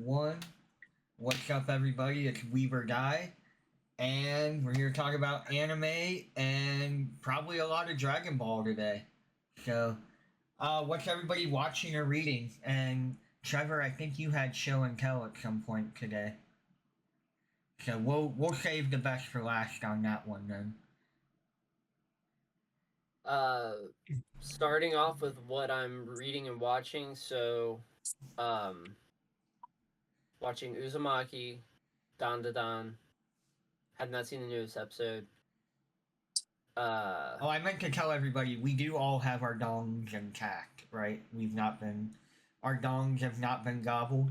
1. What's up, everybody? It's Weaver Guy, and we're here to talk about anime and probably a lot of Dragon Ball today. So, what's everybody watching or reading? And Trevor, I think you had show and tell at some point today. So we'll save the best for last on that one then. Starting off with what I'm reading and watching. So, watching Uzumaki, Dan Da Dan. Have not seen the newest episode. Oh, I meant to tell everybody we do all have our dongs intact, right? Our dongs have not been gobbled.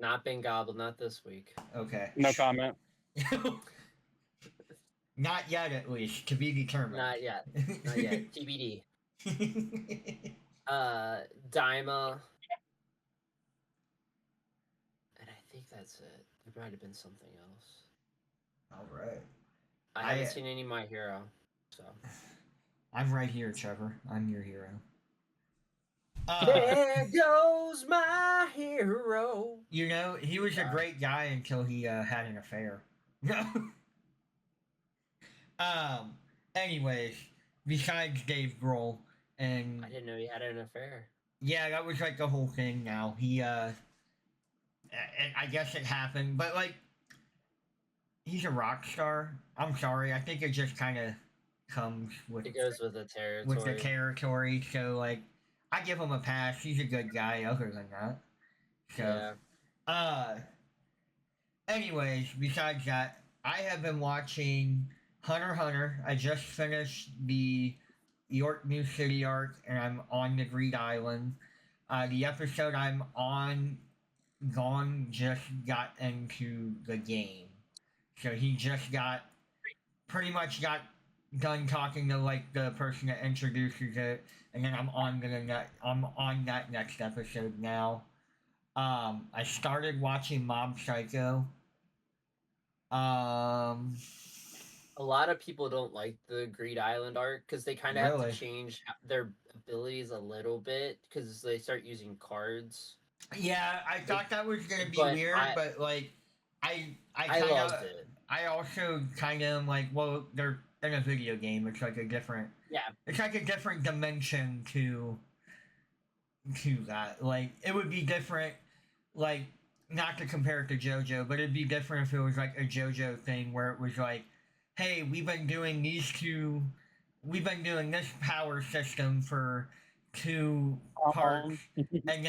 Not been gobbled, not this week. Okay. No comment. Not yet, at least. To be determined. Not yet. Not yet. TBD. Daima. And I think that's it. There might have been something else. All right. I haven't seen any My Hero, so. I'm right here, Trevor. I'm your hero. There goes my hero. You know, he was a great guy until he had an affair. Anyways, besides Dave Grohl, and I didn't know he had an affair. Yeah, that was like the whole thing now. He and I guess it happened, but like he's a rock star. I'm sorry, I think it just kind of comes with it goes with the territory. With the territory, so like I give him a pass. He's a good guy other than that. So anyways, besides that, I have been watching Hunter x Hunter. I just finished the York New City arc, and I'm on the Greed Island. The episode I'm on, just got into the game. So he just pretty much got done talking to like the person that introduces it, and then I'm on that next episode now. I started watching Mob Psycho. A lot of people don't like the Greed Island arc because they kind of have to change their abilities a little bit because they start using cards. Yeah, I thought that was gonna be weird, but like, I loved it. I also kind of am like, well, they're in a video game. It's like a different. Yeah. It's like a different dimension to that. Like, it would be different. Like, not to compare it to JoJo, but it'd be different if it was like a JoJo thing where it was like, hey, we've been doing this power system for 2 parts, and then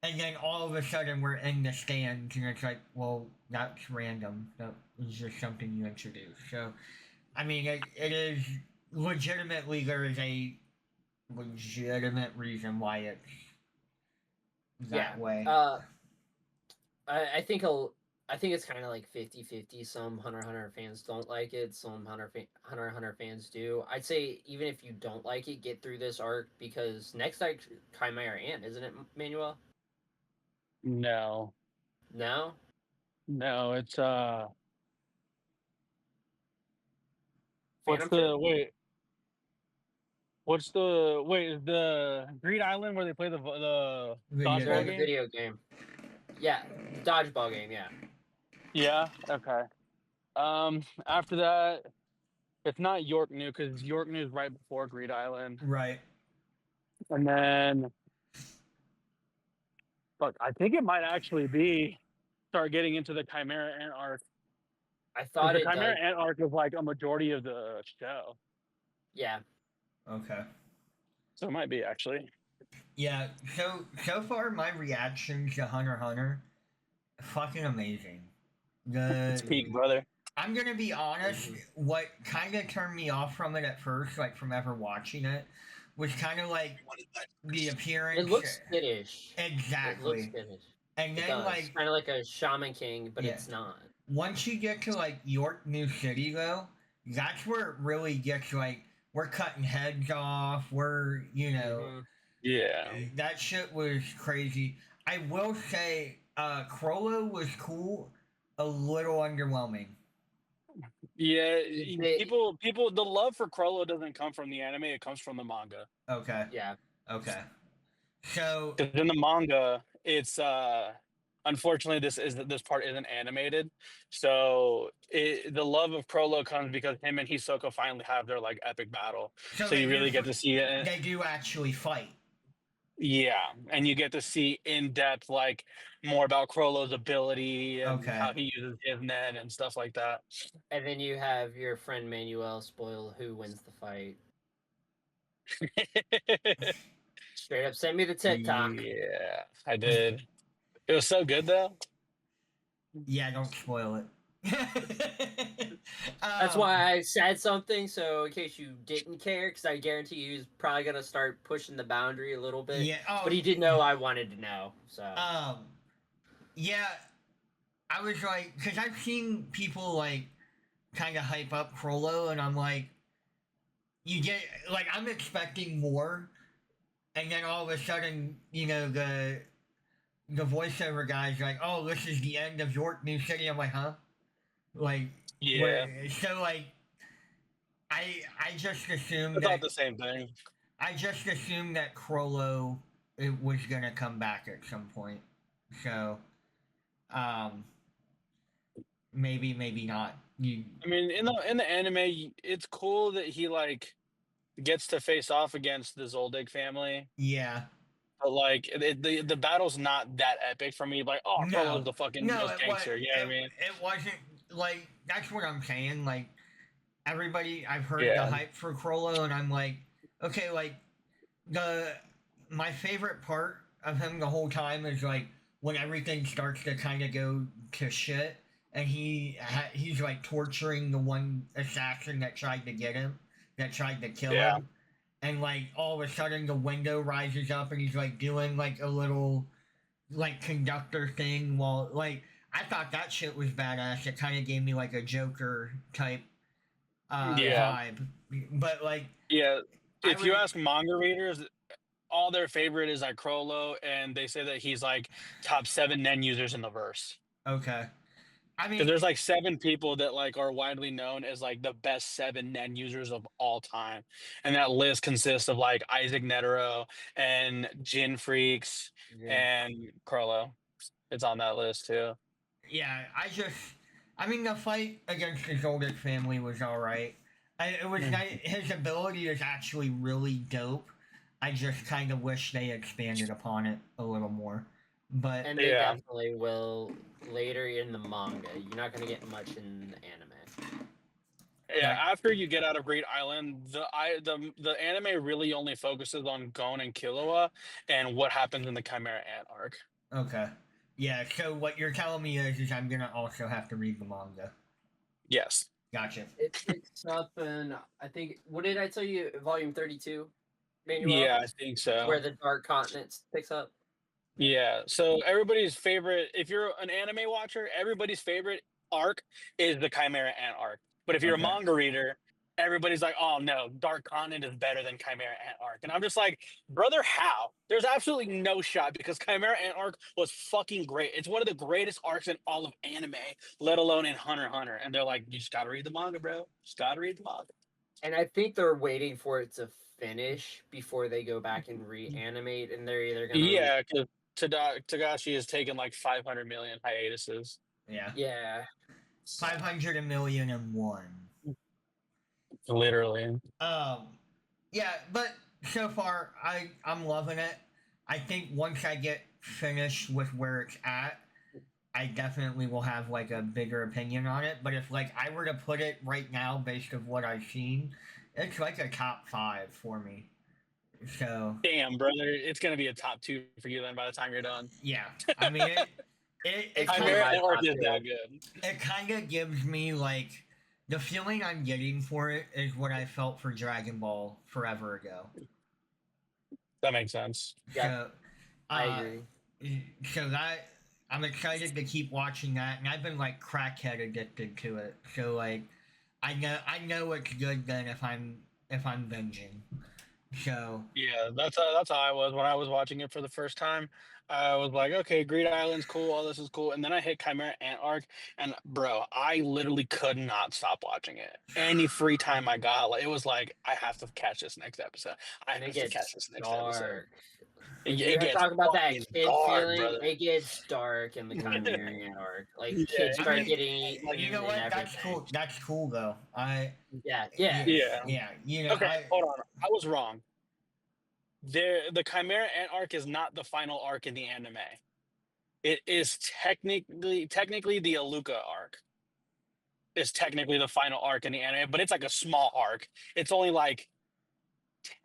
and then all of a sudden we're in the stands, and it's like, well, that's random. That is just something you introduce. So, I mean, it is legitimately, there is a legitimate reason why it's that way. I think it's kind of like 50-50. Some Hunter x Hunter fans don't like it. Some Hunter x Hunter fans do. I'd say even if you don't like it, get through this arc because next arc Chimera Ant, isn't it, Manuel? No. No? No, it's What's the Greed Island where they play the dodgeball game? Video game. Yeah, dodgeball game, yeah. Yeah, okay. After that, it's not York New because York New is right before Greed Island. Right. And then, look, I think it might actually start getting into the Chimera Ant arc. I thought the Chimera Ant arc is like a majority of the show. Yeah. Okay. So it might be actually. Yeah, so far my reaction to Hunter x Hunter, fucking amazing. It's peak, brother. I'm gonna be honest, what kind of turned me off from it at first, like from ever watching it, was kind of like the appearance. It looks skittish. Exactly. It looks skittish. And then like kind of like a Shaman King, but it's not. Once you get to like York New City though, that's where it really gets like, we're cutting heads off, we're, you know, yeah, that shit was crazy. I will say, Crollo was cool, a little underwhelming. Yeah, people, the love for Crollo doesn't come from the anime; it comes from the manga. Okay. Yeah. Okay. So in the manga, it's unfortunately, this part isn't animated. So the love of Crollo comes because him and Hisoka finally have their like epic battle. So So they you do. really get to see it. They do actually fight. Yeah, and you get to see in depth like more about Crollo's ability and Okay. how he uses his net and stuff like that. And then you have your friend Manuel spoil who wins the fight. Straight up, send me the TikTok. Yeah, I did. It was so good though. Yeah, don't spoil it. That's why I said something, so in case you didn't care, because I guarantee you he's probably gonna start pushing the boundary a little bit. Yeah. Oh, but he did know I wanted to know, so. Yeah, I was like, because I've seen people like kind of hype up Frollo, and I'm like, you get like I'm expecting more, and then all of a sudden, the voiceover guy's like, "Oh, this is the end of York New City." I'm like, "Huh?" Like, Yeah, so like, I just assumed I that thought the same thing. I just assumed that Crollo it was gonna come back at some point. So, um, maybe not. I mean, in the anime, it's cool that he like gets to face off against the Zoldyck family. Yeah. But like the battle's not that epic for me. Like, oh, No, Frollo's the fucking no, most gangster. You know what I mean? it wasn't like that's what I'm saying. Like everybody, I've heard the Yeah. hype for Crollo, and I'm like, okay, like the my favorite part of him the whole time is like when everything starts to kind of go to shit, and he's like torturing the one assassin that tried to get him, that tried to kill Yeah. him, and like all of a sudden the window rises up, and he's like doing like a little like conductor thing while like I thought that shit was badass. It kind of gave me like a Joker type Yeah. vibe, but like Yeah. I If you would ask manga readers, all their favorite is like Crollo, and they say that he's like top 7 Nen users in the verse. okay. I Because mean, there's like 7 people that like are widely known as like the best 7 Nen users of all time, and that list consists of like Isaac Netero and Jin Freaks Yeah. and Crollo. It's on that list too. yeah, I mean, the fight against the Zoldyck family was all right. It was nice. His ability is actually really dope. I just kind of wish they expanded upon it a little more. But And they Yeah. definitely will later in the manga. You're not gonna get much in the anime. Yeah, like, after you get out of Great Island, the anime really only focuses on Gon and Killua and what happens in the Chimera Ant arc. okay, yeah. So what you're telling me is I'm gonna also have to read the manga. Yes. Gotcha. It picks up in, I think, what did I tell you? Volume 32, Manuel? Yeah, I think so. Where the Dark Continent picks up. Yeah. So everybody's favorite, if you're an anime watcher, everybody's favorite arc is the Chimera Ant arc. But if you're Okay. a manga reader, everybody's like, "Oh no, Dark Continent is better than Chimera Ant arc," and I'm just like, "Brother, how? There's absolutely no shot because Chimera Ant arc was fucking great. It's one of the greatest arcs in all of anime, let alone in Hunter x Hunter." And they're like, "You just gotta read the manga, bro. Just gotta read the manga." And I think they're waiting for it to finish before they go back and reanimate, and they're either gonna Yeah, because Tagashi has taken like 500 million hiatuses. Yeah. yeah. 500,000,001. Literally. Yeah, but so far I'm loving it. I think once I get finished with where it's at, I definitely will have like a bigger opinion on it. But if like I were to put it right now based of what I've seen, it's like a top 5 for me. So Damn, brother, it's gonna be a top 2 for you then by the time you're done. yeah, I mean It's kind Chimera my Ant arc top is two. that good. it kind of gives me like the feeling I'm getting for it is what I felt for Dragon Ball forever ago. That makes sense. Yeah, So, I agree. So that I'm excited to keep watching that, and I've been like crackhead addicted to it. So like, I know it's good then if I'm binging. So Yeah, that's how I was when I was watching it for the first time. I was like, okay, Greed Island's cool, all this is cool, and then I hit Chimera Ant arc, and bro, I literally could not stop watching it. Any free time I got, like, it was like, I have to catch this next episode. I And it have to catch gets this next episode. dark. If It you gets talk about that fucking kid dark, feeling, brother. it gets dark in the Chimerian arc. Like Yeah, kids I start mean, getting eaten you know and what? everything. That's cool. That's cool though. Yeah. Yeah. You know, Okay, hold on. I was wrong. The Chimera Ant arc is not the final arc in the anime. It is technically the Aluka arc is technically the final arc in the anime, but it's like a small arc. It's only like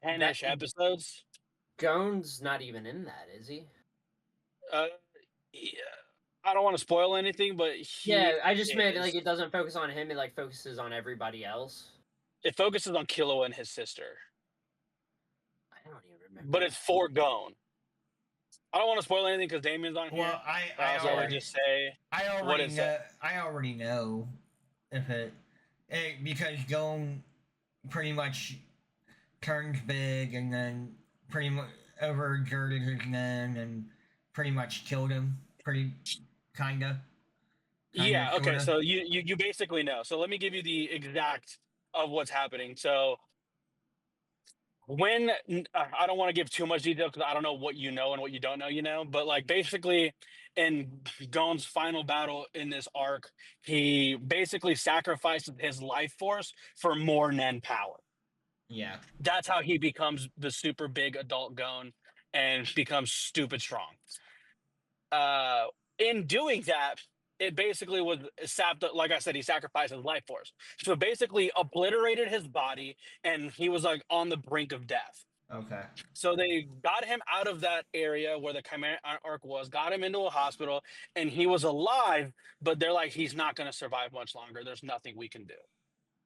10-ish That- episodes. Gone's not even in that, is he? Yeah, I don't want to spoil anything, but Yeah, I just meant is. like it doesn't focus on him, it like focuses on everybody else. It focuses on Killua and his sister, I don't even remember. but it's for Gon. I don't want to spoil anything because Damien's on here. well, I So I'll already just say what is know. it? I already know if because Gon pretty much turns big and then pretty much overexerted his men and pretty much killed him. Kinda. Yeah. Okay. Sorta. So you basically know. So let me give you the exact of what's happening. So when I don't want to give too much detail because I don't know what you know and what you don't know, but like basically in Gon's final battle in this arc, he basically sacrifices his life force for more Nen power. Yeah. That's how he becomes the super big adult Gon and becomes stupid strong. In doing that, it basically was sapped. Like I said, he sacrificed his life force, so basically obliterated his body, and he was like on the brink of death. Okay. So they got him out of that area where the Chimera arc was, got him into a hospital, and he was alive. But they're like, he's not going to survive much longer. There's nothing we can do.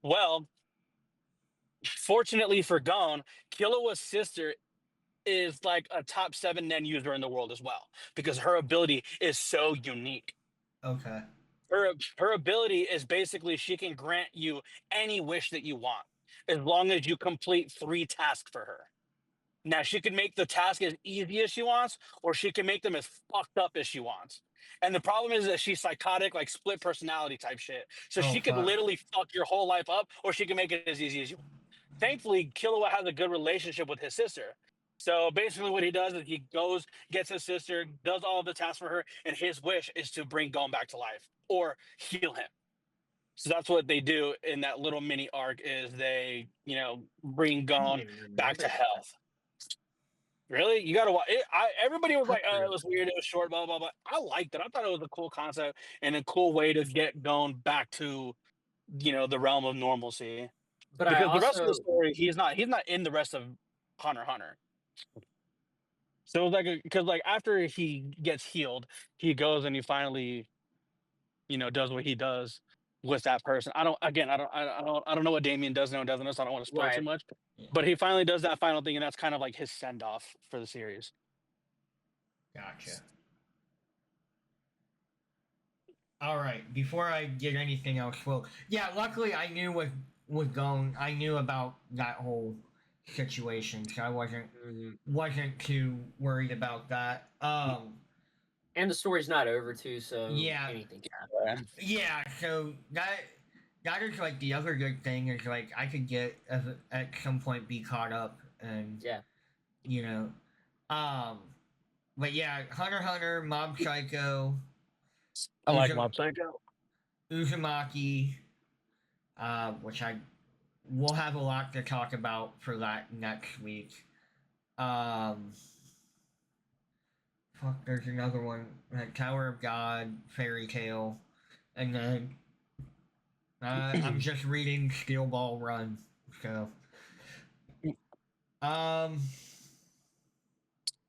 Well, fortunately for Gon, Killua's sister is like a top 7 Nen user in the world as well because her ability is so unique. Okay. Her ability is basically she can grant you any wish that you want as long as you complete 3 tasks for her. Now she can make the task as easy as she wants, or she can make them as fucked up as she wants. And the problem is that she's psychotic, like split personality type shit. So Oh, she could fuck. literally fuck your whole life up, or she can make it as easy as you want. Thankfully, Killua has a good relationship with his sister. So basically, what he does is he goes, gets his sister, does all of the tasks for her, and his wish is to bring Gon back to life or heal him. So that's what they do in that little mini arc is they, bring Gon back to health. Really? You gotta watch it. Everybody was like, "Oh, it was weird. It was short." Blah blah blah. I liked it. I thought it was a cool concept and a cool way to get Gon back to, the realm of normalcy. But Because the rest of the story, he's not in the rest of Hunter x Hunter. So it was like because like after he gets healed, he goes and he finally, does what he does with that person. I don't know what Damien does now and doesn't know, so I don't want to spoil too much. But he finally does that final thing, and that's kind of like his send off for the series. Gotcha. All right. Before I get anything else, well, yeah. Luckily, I knew was going. I knew about that whole situation, so I wasn't too worried about that. And the story's not over too, so Yeah. anything can happen. Yeah. So that is like the other good thing is like I could get at some point be caught up and but yeah, Hunter x Hunter, Mob Psycho. I like Mob Psycho. Uzumaki, which we'll have a lot to talk about for that next week. Fuck, there's another one, like Tower of God, Fairy Tale, and then I'm just reading Steel Ball Run, so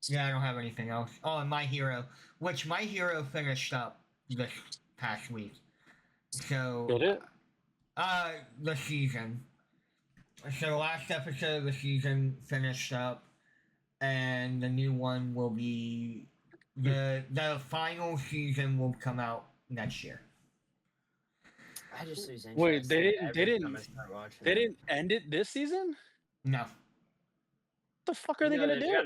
yeah, I don't have anything else. Oh, and My Hero, which My Hero finished up this past week. So Did it? The season. So last episode of the season finished up, and the new one will be the final season will come out next year. I just lose interest. Wait, they didn't They end it this season? No. What the fuck are they gonna do?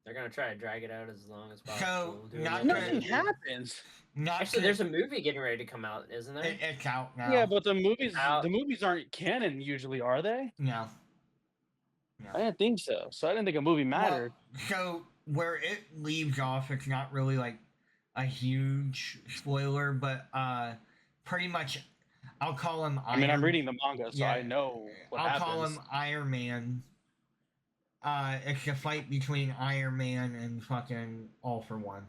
They're gonna try to drag it out as long as So, possible. do not another gonna- Nothing movie. happens. Not Actually, to, there's a movie getting ready to come out, isn't there? it's out now. Yeah, but the Out. movies aren't canon usually, are they? No. I didn't think so. So I didn't think a movie mattered. Well, so where it leaves off, it's not really like a huge spoiler, but pretty much, I'll call him. I mean, I'm reading the manga, so yeah, I know what I'll happens. call him Iron Man. It's a fight between Iron Man and fucking All for One,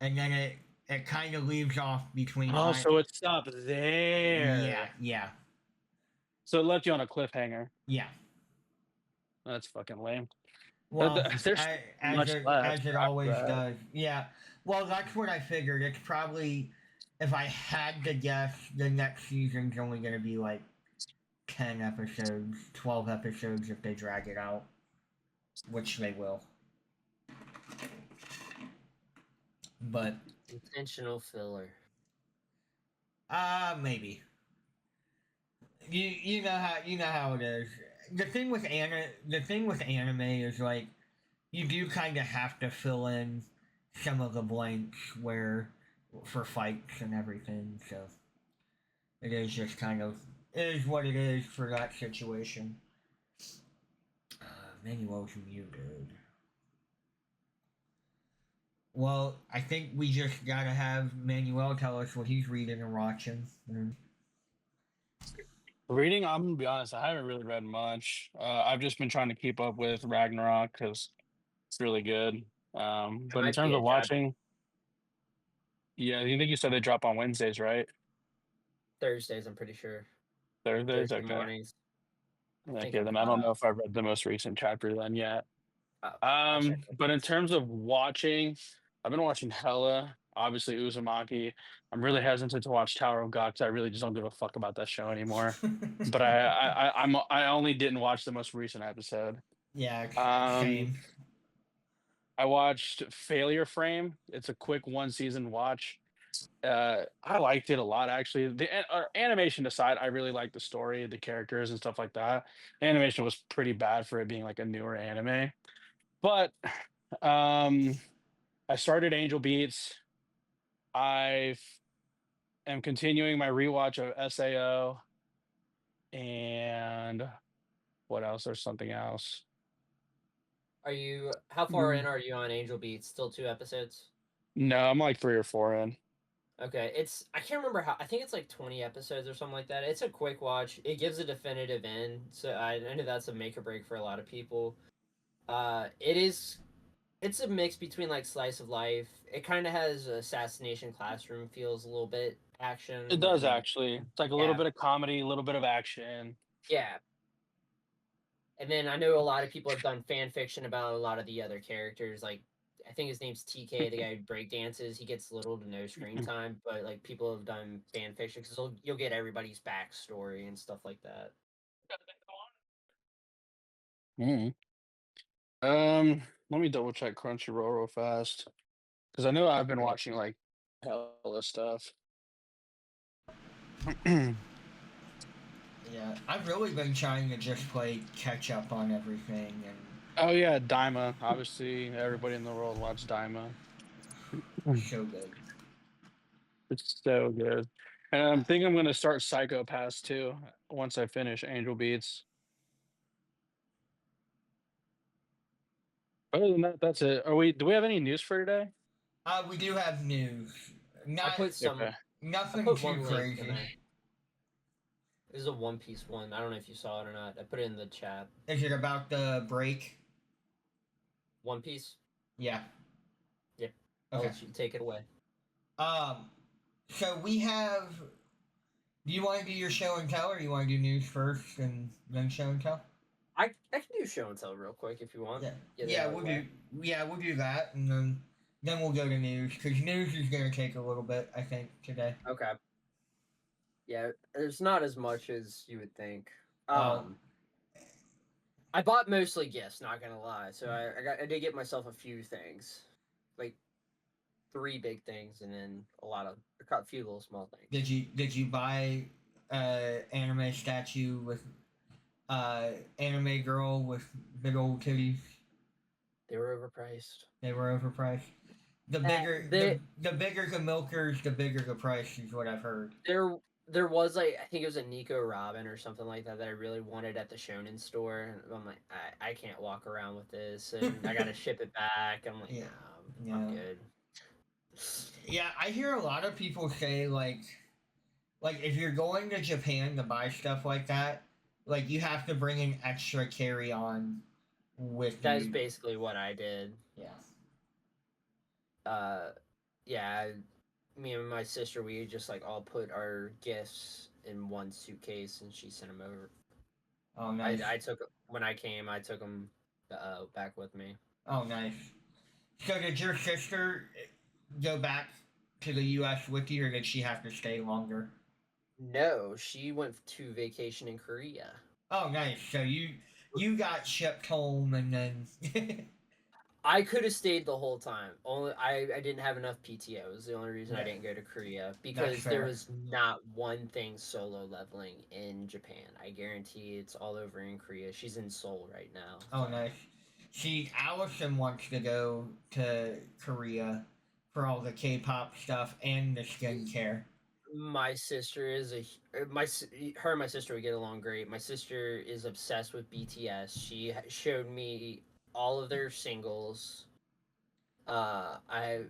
and then it kind of leaves off between. Oh, so it stopped there. Yeah. So it left you on a cliffhanger. Yeah. That's fucking lame. Well, There's much left as it after always that. does. Yeah. Well, that's what I figured. It's probably, if I had to guess, the next season's only going to be like 10 episodes, 12 episodes if they drag it out, which they will. But Intentional filler. maybe. You know how it is. The thing with anime is like you do kind of have to fill in some of the blanks where for fights and everything. So it is just kind of it is what it is for that situation. Manuel's muted. Well, I think we just gotta have Manuel tell us what he's reading and watching. Reading, I'm gonna be honest, I haven't really read much. I've just been trying to keep up with Ragnarok because it's really good. But in might terms be of a watching, yeah, you think you said they drop on Wednesdays, right? Thursdays, I'm pretty sure. Thursdays, Thursday okay. mornings. Okay, then I don't know if I've read the most recent chapter then yet. I'll check it. But in terms of watching, I've been watching hella. Obviously, Uzumaki. I'm really hesitant to watch Tower of God because I really just don't give a fuck about that show anymore. But I only didn't watch the most recent episode. Yeah, Um, same. I watched Failure Frame. It's a quick one season watch. I liked it a lot actually. Animation aside, I really liked the story, the characters, and stuff like that. Animation was pretty bad for it being like a newer anime, but um, I started Angel Beats. I am continuing my rewatch of Sao, and what else? There's something else. Are you? How far in are you on Angel Beats? Still 2 episodes? No, I'm like 3 or 4 in. Okay, I can't remember how. I think it's like 20 episodes or something like that. It's a quick watch. It gives a definitive end, so I know that's a make or break for a lot of people. It's a mix between like slice of life. It kind of has Assassination Classroom feels a little bit action. It does and- actually. It's like a little Yeah. bit of comedy, a little bit of action. Yeah. And then I know a lot of people have done fan fiction about a lot of the other characters. Like I think his name's TK, the guy who break dances. He gets little to no screen time, but like people have done fan fiction because you'll get everybody's backstory and stuff like that. Mm. Let me double check Crunchyroll real fast because I know I've been watching like hella stuff. Yeah, I've really been trying to just play catch up on everything, and Oh yeah, Daima. Obviously, everybody in the world watched Daima. so good. It's so good. And I think I'm gonna start Psychopaths too once I finish Angel Beats. Other than that, that's it. Do we have any news for today? We do have news. I Not put some. Okay. nothing put too one link in crazy. there. This is a One Piece one. I don't know if you saw it or not. I put it in the chat. Is it about the break? One Piece. Yeah. Yeah. I'll Okay. let you take it away. So we have. Do you want to do your show and tell, or you want to do news first and then show and tell? I can do show and tell real quick if you want. Yeah. Get it Yeah, out of we'll the way. we'll do that, and then we'll go to news because news is gonna take a little bit, I think, today. Okay. Yeah, there's not as much as you would think. Oh. I bought mostly gifts, not gonna lie. So I did get myself a few things, like 3 big things, and then a few little small things. Did you buy anime statue with anime girl with big old titties? They were overpriced. They were overpriced. The bigger the milkers, the bigger the price is what I've heard. There was like I think it was a Nico Robin or something like that I really wanted at the Shonen store, and I'm like I can't walk around with this, and I gotta ship it back. I'm like, Yeah. nah, I'm good. Yeah, I hear a lot of people say like if you're going to Japan to buy stuff like that, like you have to bring an extra carry on with That's you. basically what I did. Yeah. Yeah, me and my sister, we just like all put our gifts in one suitcase, and she sent them over. Oh, nice. I took when I came, I took them back with me. Oh, nice. So did your sister go back to the U.S. with you, or did she have to stay longer? No, she went to vacation in Korea. Oh, nice. So you got shipped home, and then I could have stayed the whole time. Only I didn't have enough PTO. Is the only reason I Yeah. didn't go to Korea, because there was not one thing solo leveling in Japan. I guarantee it's all over in Korea. She's in Seoul right now. Oh, nice. See, Allison wants to go to Korea for all the K-pop stuff and the skincare. My sister is her and my sister would get along great. My sister is obsessed with BTS. She showed me all of their singles. I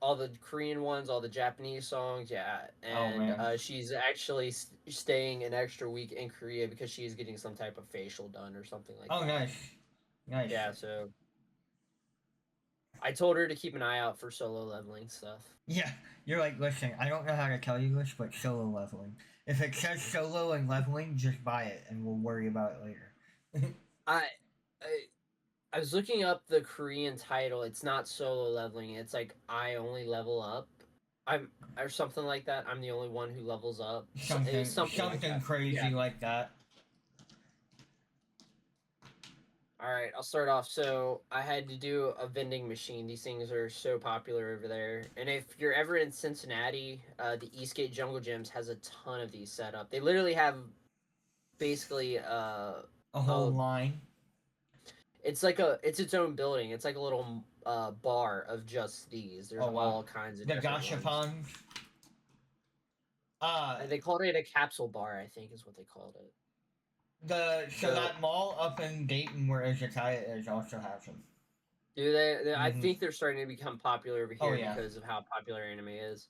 all the Korean ones, all the Japanese songs, yeah. And she's actually staying an extra week in Korea because she is getting some type of facial done or something like that. Oh, nice. Nice. Yeah, so I told her to keep an eye out for solo leveling stuff. Yeah, you're like, listen, I don't know how to tell you this, but solo leveling. If it says solo and leveling, just buy it, and we'll worry about it later. I was looking up the Korean title. It's not solo leveling. It's like I only level up. Or something like that. I'm the only one who levels up. Something like crazy like that. All right, I'll start off. So I had to do a vending machine. These things are so popular over there. And if you're ever in Cincinnati, the Eastgate Jungle Gyms has a ton of these set up. They literally have basically a whole line. It's its own building. It's like a little bar of just these. There's all kinds of different gashapons. They called it a capsule bar, I think, is what they called it. That mall up in Dayton where Izakaya is also has them. Do they? I think they're starting to become popular over here because of how popular anime is.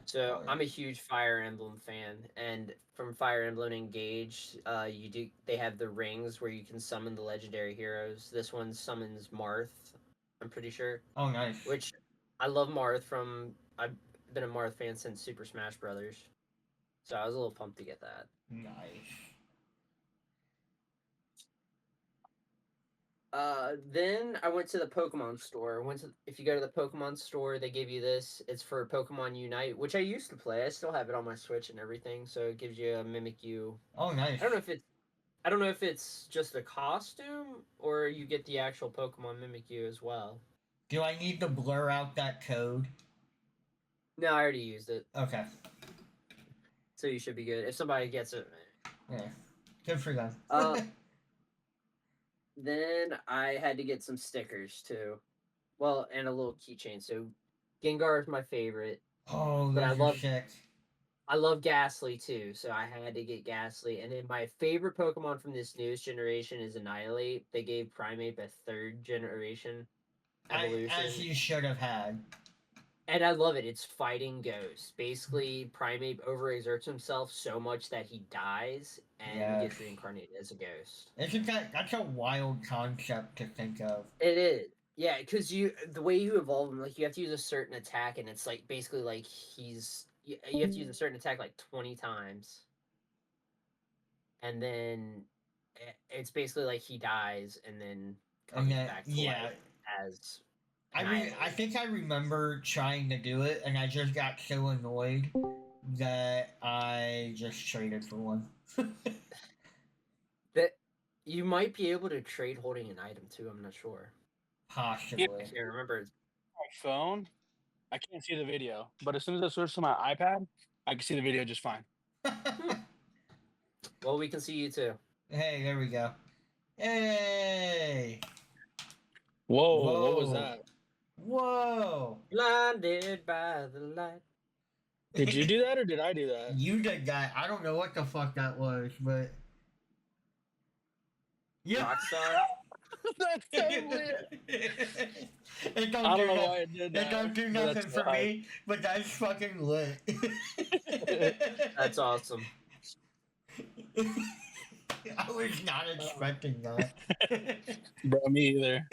So I'm a huge Fire Emblem fan, and from Fire Emblem Engage, they have the rings where you can summon the legendary heroes. This one summons Marth, I'm pretty sure. Oh, nice. Which I love Marth I've been a Marth fan since Super Smash Brothers, so I was a little pumped to get that. Nice. Then I went to the Pokemon store. If you go to the Pokemon store, they give you this. It's for Pokemon Unite, which I used to play. I still have it on my Switch and everything. So it gives you a Mimikyu. Oh, nice. I don't know if it's just a costume or you get the actual Pokemon Mimikyu as well. Do I need to blur out that code? No, I already used it. Okay. So you should be good. If somebody gets it, yeah, good for them. Then I had to get some stickers too. Well, and a little keychain. So Gengar is my favorite. Oh, but I love Ghastly too, so I had to get Ghastly. And then my favorite Pokemon from this newest generation is Annihilate. They gave Primeape a 3rd generation evolution. As you should have had. And I love it. It's fighting ghosts. Basically, Primeape overexerts himself so much that he dies and gets reincarnated as a ghost. That's a wild concept to think of. It is. Yeah, because the way you evolve him, like you have to use a certain attack, and it's like basically like you have to use a certain attack like 20 times, and then it's basically like he dies and then comes back to life as. I think I remember trying to do it, and I just got so annoyed that I just traded for one. That you might be able to trade holding an item too. I'm not sure. Possibly. I can't remember. My phone, I can't see the video, but as soon as I switch to my iPad, I can see the video just fine. Well, we can see you too. Hey, there we go. Hey. Whoa, what was Whoa. that? Whoa. Blinded by the light. Did you do that or did I do that? You did that. I don't know what the fuck that was, but yeah. Rockstar. That's totally it. It don't I do don't know nothing. why I did It that, don't do but nothing that's for fine. me, but that's fucking lit. That's awesome. I was not expecting that. Bro, me either.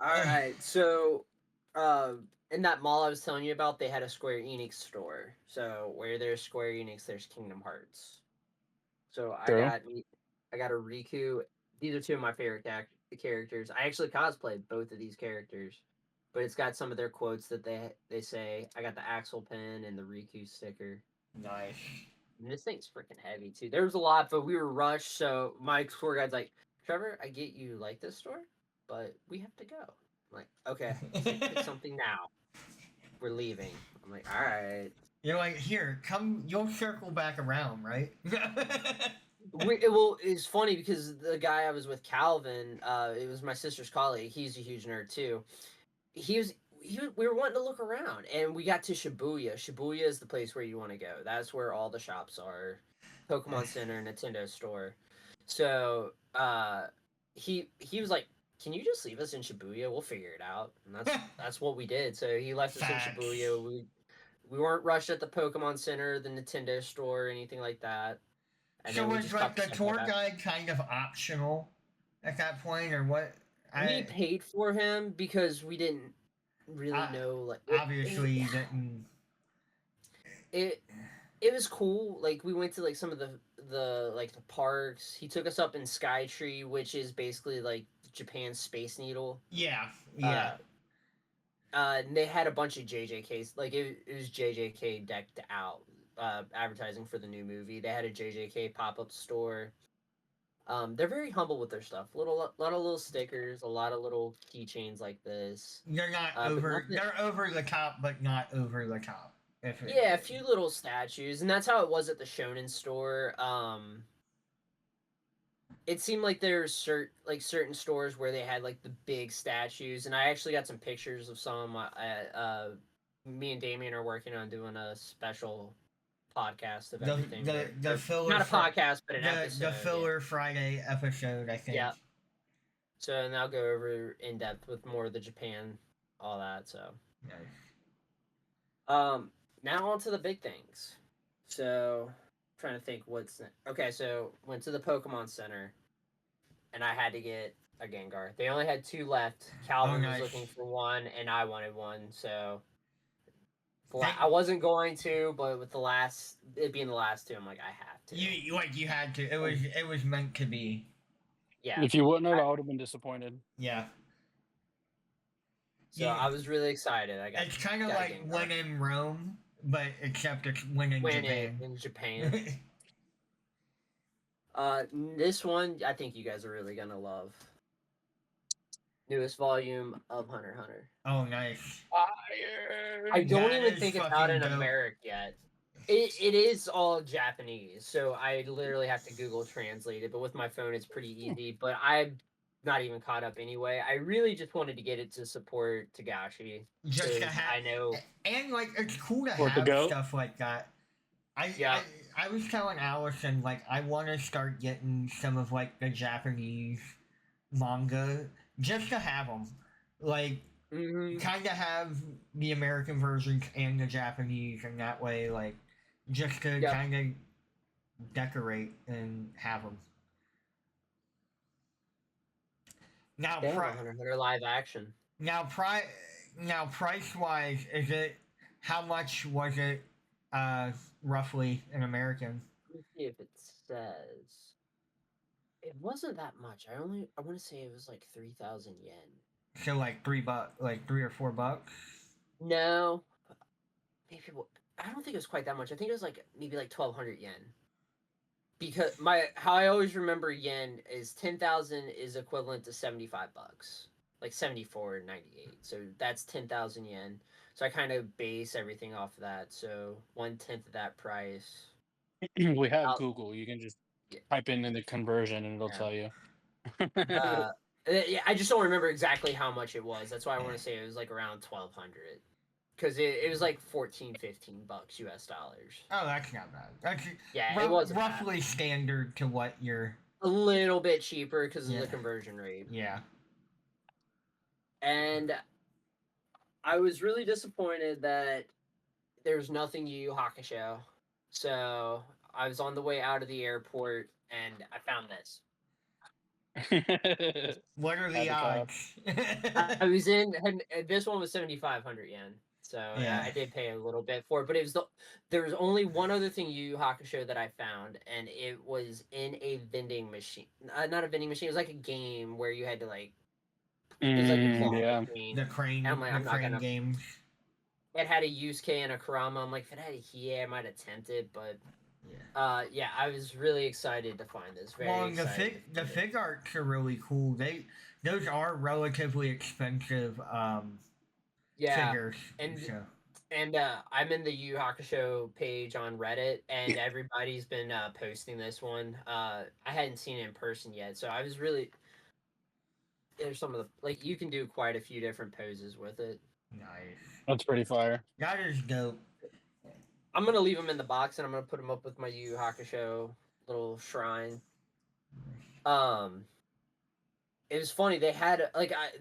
All right, so in that mall I was telling you about, they had a Square Enix store. So where there's Square Enix, there's Kingdom Hearts. So True. I got a Riku. These are two of my favorite characters. I actually cosplayed both of these characters, but it's got some of their quotes that they say. I got the Axel pin and the Riku sticker. Nice. And this thing's freaking heavy too. There was a lot, but we were rushed. So my tour guide's like, Trevor, I get you like this store, but we have to go. I'm like, okay. He's like, pick something now. We're leaving. I'm like, all right. You're like, here, come. You'll circle back around, right? Well, it's funny because the guy I was with, Calvin, it was my sister's colleague. He's a huge nerd too. We were wanting to look around, and we got to Shibuya. Shibuya is the place where you want to go. That's where all the shops are. Pokemon Center, Nintendo Store. So he was like, "Can you just leave us in Shibuya? We'll figure it out." And that's what we did. So he left us in Facts. Shibuya. We weren't rushed at the Pokemon Center, the Nintendo Store, or anything like that. And So then we was just like got the sent tour back. guide kind of optional at that point, or what? We paid for him because we didn't really I- know, like obviously you didn't. it was cool. Like we went to like some of the like the parks. He took us up in Skytree, which is basically like Japan's Space Needle. Yeah, yeah. And they had a bunch of JJKs. Like it was JJK decked out, advertising for the new movie. They had a JJK pop up store. They're very humble with their stuff. Lot of little stickers, a lot of little keychains like this. They're not But over. nothing, They're over the top, but not over the top. yeah, a few little statues, and that's how it was at the Shonen store. It seemed like there's certain stores where they had like the big statues, and I actually got some pictures of some. Me and Damien are working on doing a special podcast of everything. The filler not a podcast, but an episode. The filler Friday episode, I think. Yeah. So and I'll go over in depth with more of the Japan, all that. So. Nice. Now on to the big things. So, trying to think what's okay. So went to the Pokemon Center, and I had to get a Gengar. They only had 2 left. Calvin nice. was looking for one, and I wanted one. So, I wasn't going to, but with it being the last 2, I'm like, I have to. You had to. It was meant to be. Yeah. If you wouldn't have, I would have been disappointed. Yeah. So I was really excited. It's kind of like when in Rome, but except it's when in Japan. In Japan. This one I think you guys are really gonna love. Newest volume of Hunter x Hunter. Oh, nice. Fire! I don't even think it's out in dope. America yet. It is all Japanese, so I literally have to Google translate it. But with my phone, it's pretty easy. But I'm not even caught up anyway. I really just wanted to get it to support Tagashi. Just to have, I know, and like it's cool to Or to have go. stuff like that. I was telling Allison like I want to start getting some of like the Japanese manga just to have them, like kind of have the American versions and the Japanese, and that way like just to kind of decorate and have them. Now, Hunter x Hunter live action. Now, price wise, is it how much was it roughly in American? Let me see if it says. It wasn't that much. I want to say it was like 3,000 yen. So like $3, like $3 or $4. No, maybe I don't think it was quite that much. I think it was like maybe like 1,200 yen. Because how I always remember yen is 10,000 is equivalent to $75, like 74.98. So that's 10,000 yen. So I kind of base everything off of that. So 1/10 of that price. We have Google. You can just type in the conversion and it'll tell you. Yeah, I just don't remember exactly how much it was. That's why I want to say it was like around 1,200. Because it was like 14, 15 bucks US dollars. Oh, that's not bad. That's Yeah, it wasn't bad. roughly standard to what you're. A little bit cheaper because of Yeah. the conversion rate. Yeah. And I was really disappointed that there's nothing Yu Yu Hakusho. So I was on the way out of the airport and I found this. What are the Avatar. odds? I was in, and this one was 7,500 yen. So Yeah. I did pay a little bit for it, but it was there was only one other thing Yu Yu Hakusho that I found, and it was in a vending machine. Not a vending machine. It was like a game where you had to like. It was like a claw Yeah. machine. The crane, And I'm like, the I'm not crane gonna. games. It had a Yusuke and a Kurama. I'm like, if it had a Hiei, I might attempt it, but Yeah. yeah, I was really excited to find this. Very Well, the excited. the fig arts are really cool. Those are relatively expensive Yeah, figures. and So. and I'm in the Yu Yu Hakusho page on Reddit, and everybody's been posting this one. I hadn't seen it in person yet, so I was really. There's some of the like you can do quite a few different poses with it. Nice. That's pretty fire. That is dope. I'm gonna leave them in the box, and I'm gonna put them up with my Yu Yu Hakusho little shrine. It was funny. They had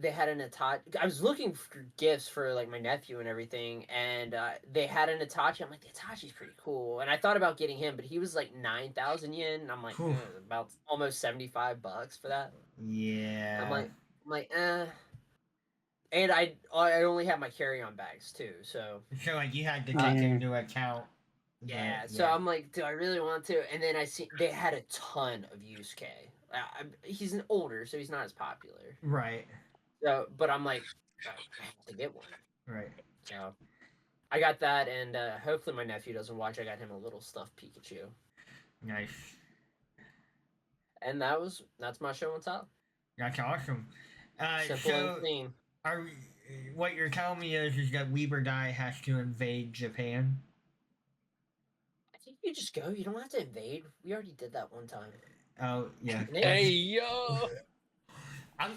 they had an Itachi. I was looking for gifts for like my nephew and everything, and they had an Itachi. I'm like, the Itachi's pretty cool, and I thought about getting him, but he was like 9,000 yen. And I'm like, Whew. about almost 75 bucks for that. Yeah. I'm like, eh. And I only have my carry-on bags too, so So like you had to take into account. yeah. So I'm like, do I really want to? And then I see they had a ton of Yusuke. He's an older, so he's not as popular. Right. So, but I'm like, oh, I have to get one. Right. So, I got that, and hopefully my nephew doesn't watch. I got him a little stuffed Pikachu, Nice. and that's my show on top. That's awesome. Simple So and clean. what you're telling me is that Weber Dai has to invade Japan? I think you just go. You don't have to invade. We already did that one time. Oh yeah. Hey yo.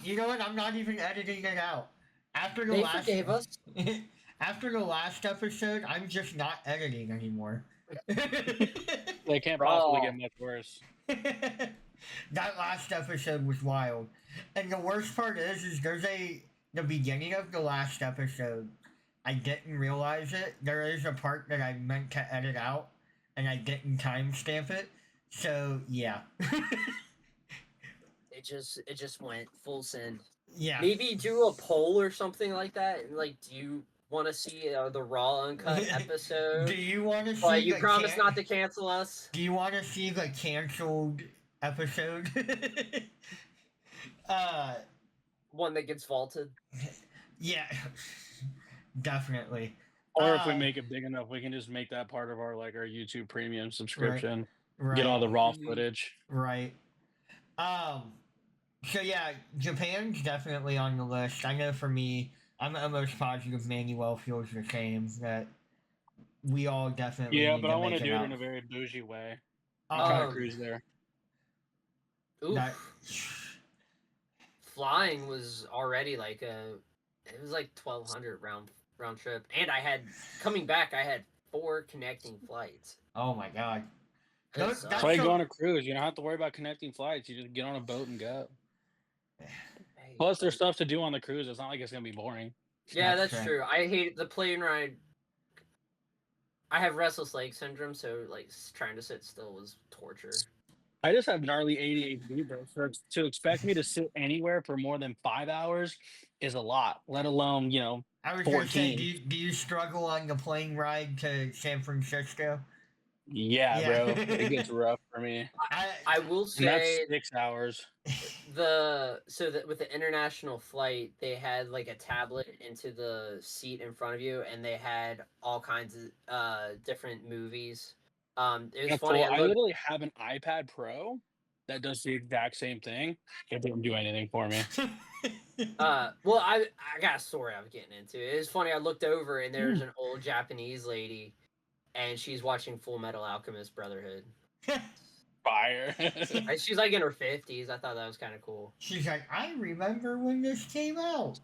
You know what? I'm not even editing it out. After the They last forgave us. after the last episode, I'm just not editing anymore. They can't possibly get much worse. That last episode was wild, and the worst part is the beginning of the last episode. I didn't realize it. There is a part that I meant to edit out, and I didn't timestamp it. So yeah. It just went full send. Yeah. Maybe do a poll or something like that. Like, do you want to see the raw uncut episode? Do you want to see? But you promise not to cancel us. Do you want to see the canceled episode? One that gets vaulted. Yeah, definitely. Or if we make it big enough, we can just make that part of our our YouTube premium subscription. Right. Get all the raw footage. Right. So yeah, Japan's definitely on the list. I know for me, I'm almost positive Manuel feels the same. That we all definitely. Yeah, need but to I want make to do it out. in a very bougie way. Oh, Try to cruise there. Oof. that- Flying was already like it was like 1,200 round trip, and coming back. I had 4 connecting flights. oh my god. It That's sucked. That's why you so- go on a cruise. You don't have to worry about connecting flights. You just get on a boat and go. Hey, Plus, there's stuff to do on the cruise. It's not like it's gonna be boring. Yeah, That's that's true. true. I hate the plane ride. I have restless leg syndrome, so like trying to sit still was torture. I just have gnarly ADHD, bro. So to expect me to sit anywhere for more than 5 hours is a lot. Let alone, I was gonna say, 14. do you struggle on the plane ride to San Francisco? Yeah, Yeah. bro. It gets rough for me. I will And that's say 6 hours. with the international flight, they had like a tablet into the seat in front of you, and they had all kinds of different movies. It was That's funny. cool. I literally have an iPad Pro that does the exact same thing. It didn't do anything for me. Well, I got a story I was getting into. It was funny. I looked over, and there was an old Japanese lady, and she's watching Full Metal Alchemist Brotherhood. Fire. She's like in her 50s. I thought that was kind of cool. She's like, I remember when this came out.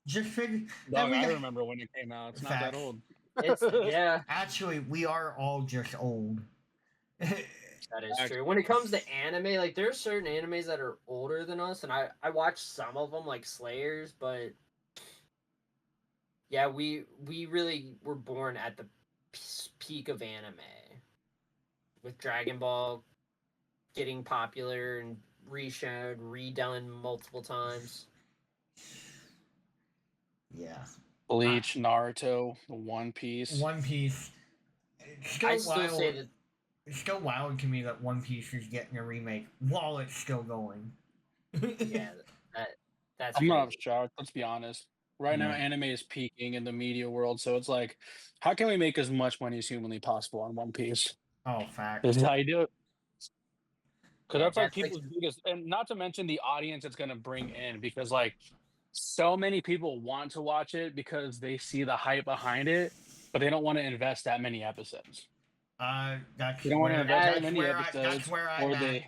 Just figure. Dog, I remember when it came out. It's not that Facts. old. It's yeah, Actually, we are all just old. that is true. When it comes to anime, like there's certain animes that are older than us, and I watch some of them like Slayers, but yeah, we really were born at the peak of anime with Dragon Ball getting popular and reshowed, redone multiple times. Yeah. Bleach, Naruto, One Piece. One Piece. I still say that It's still wild to me that One Piece is getting a remake while it's still going. yeah, that's I'm not crazy. shocked. Let's be honest. Right now, Yeah. anime is peaking in the media world, so it's like, how can we make as much money as humanly possible on One Piece? Oh, fact. This is how you do it. Because Yeah, that's like Netflix. people's biggest, and not to mention the audience it's going to bring in. Because like, so many people want to watch it because they see the hype behind it, but they don't want to invest that many episodes. That's They don't want to where invest that that's many where I that's episodes, where I'm or at.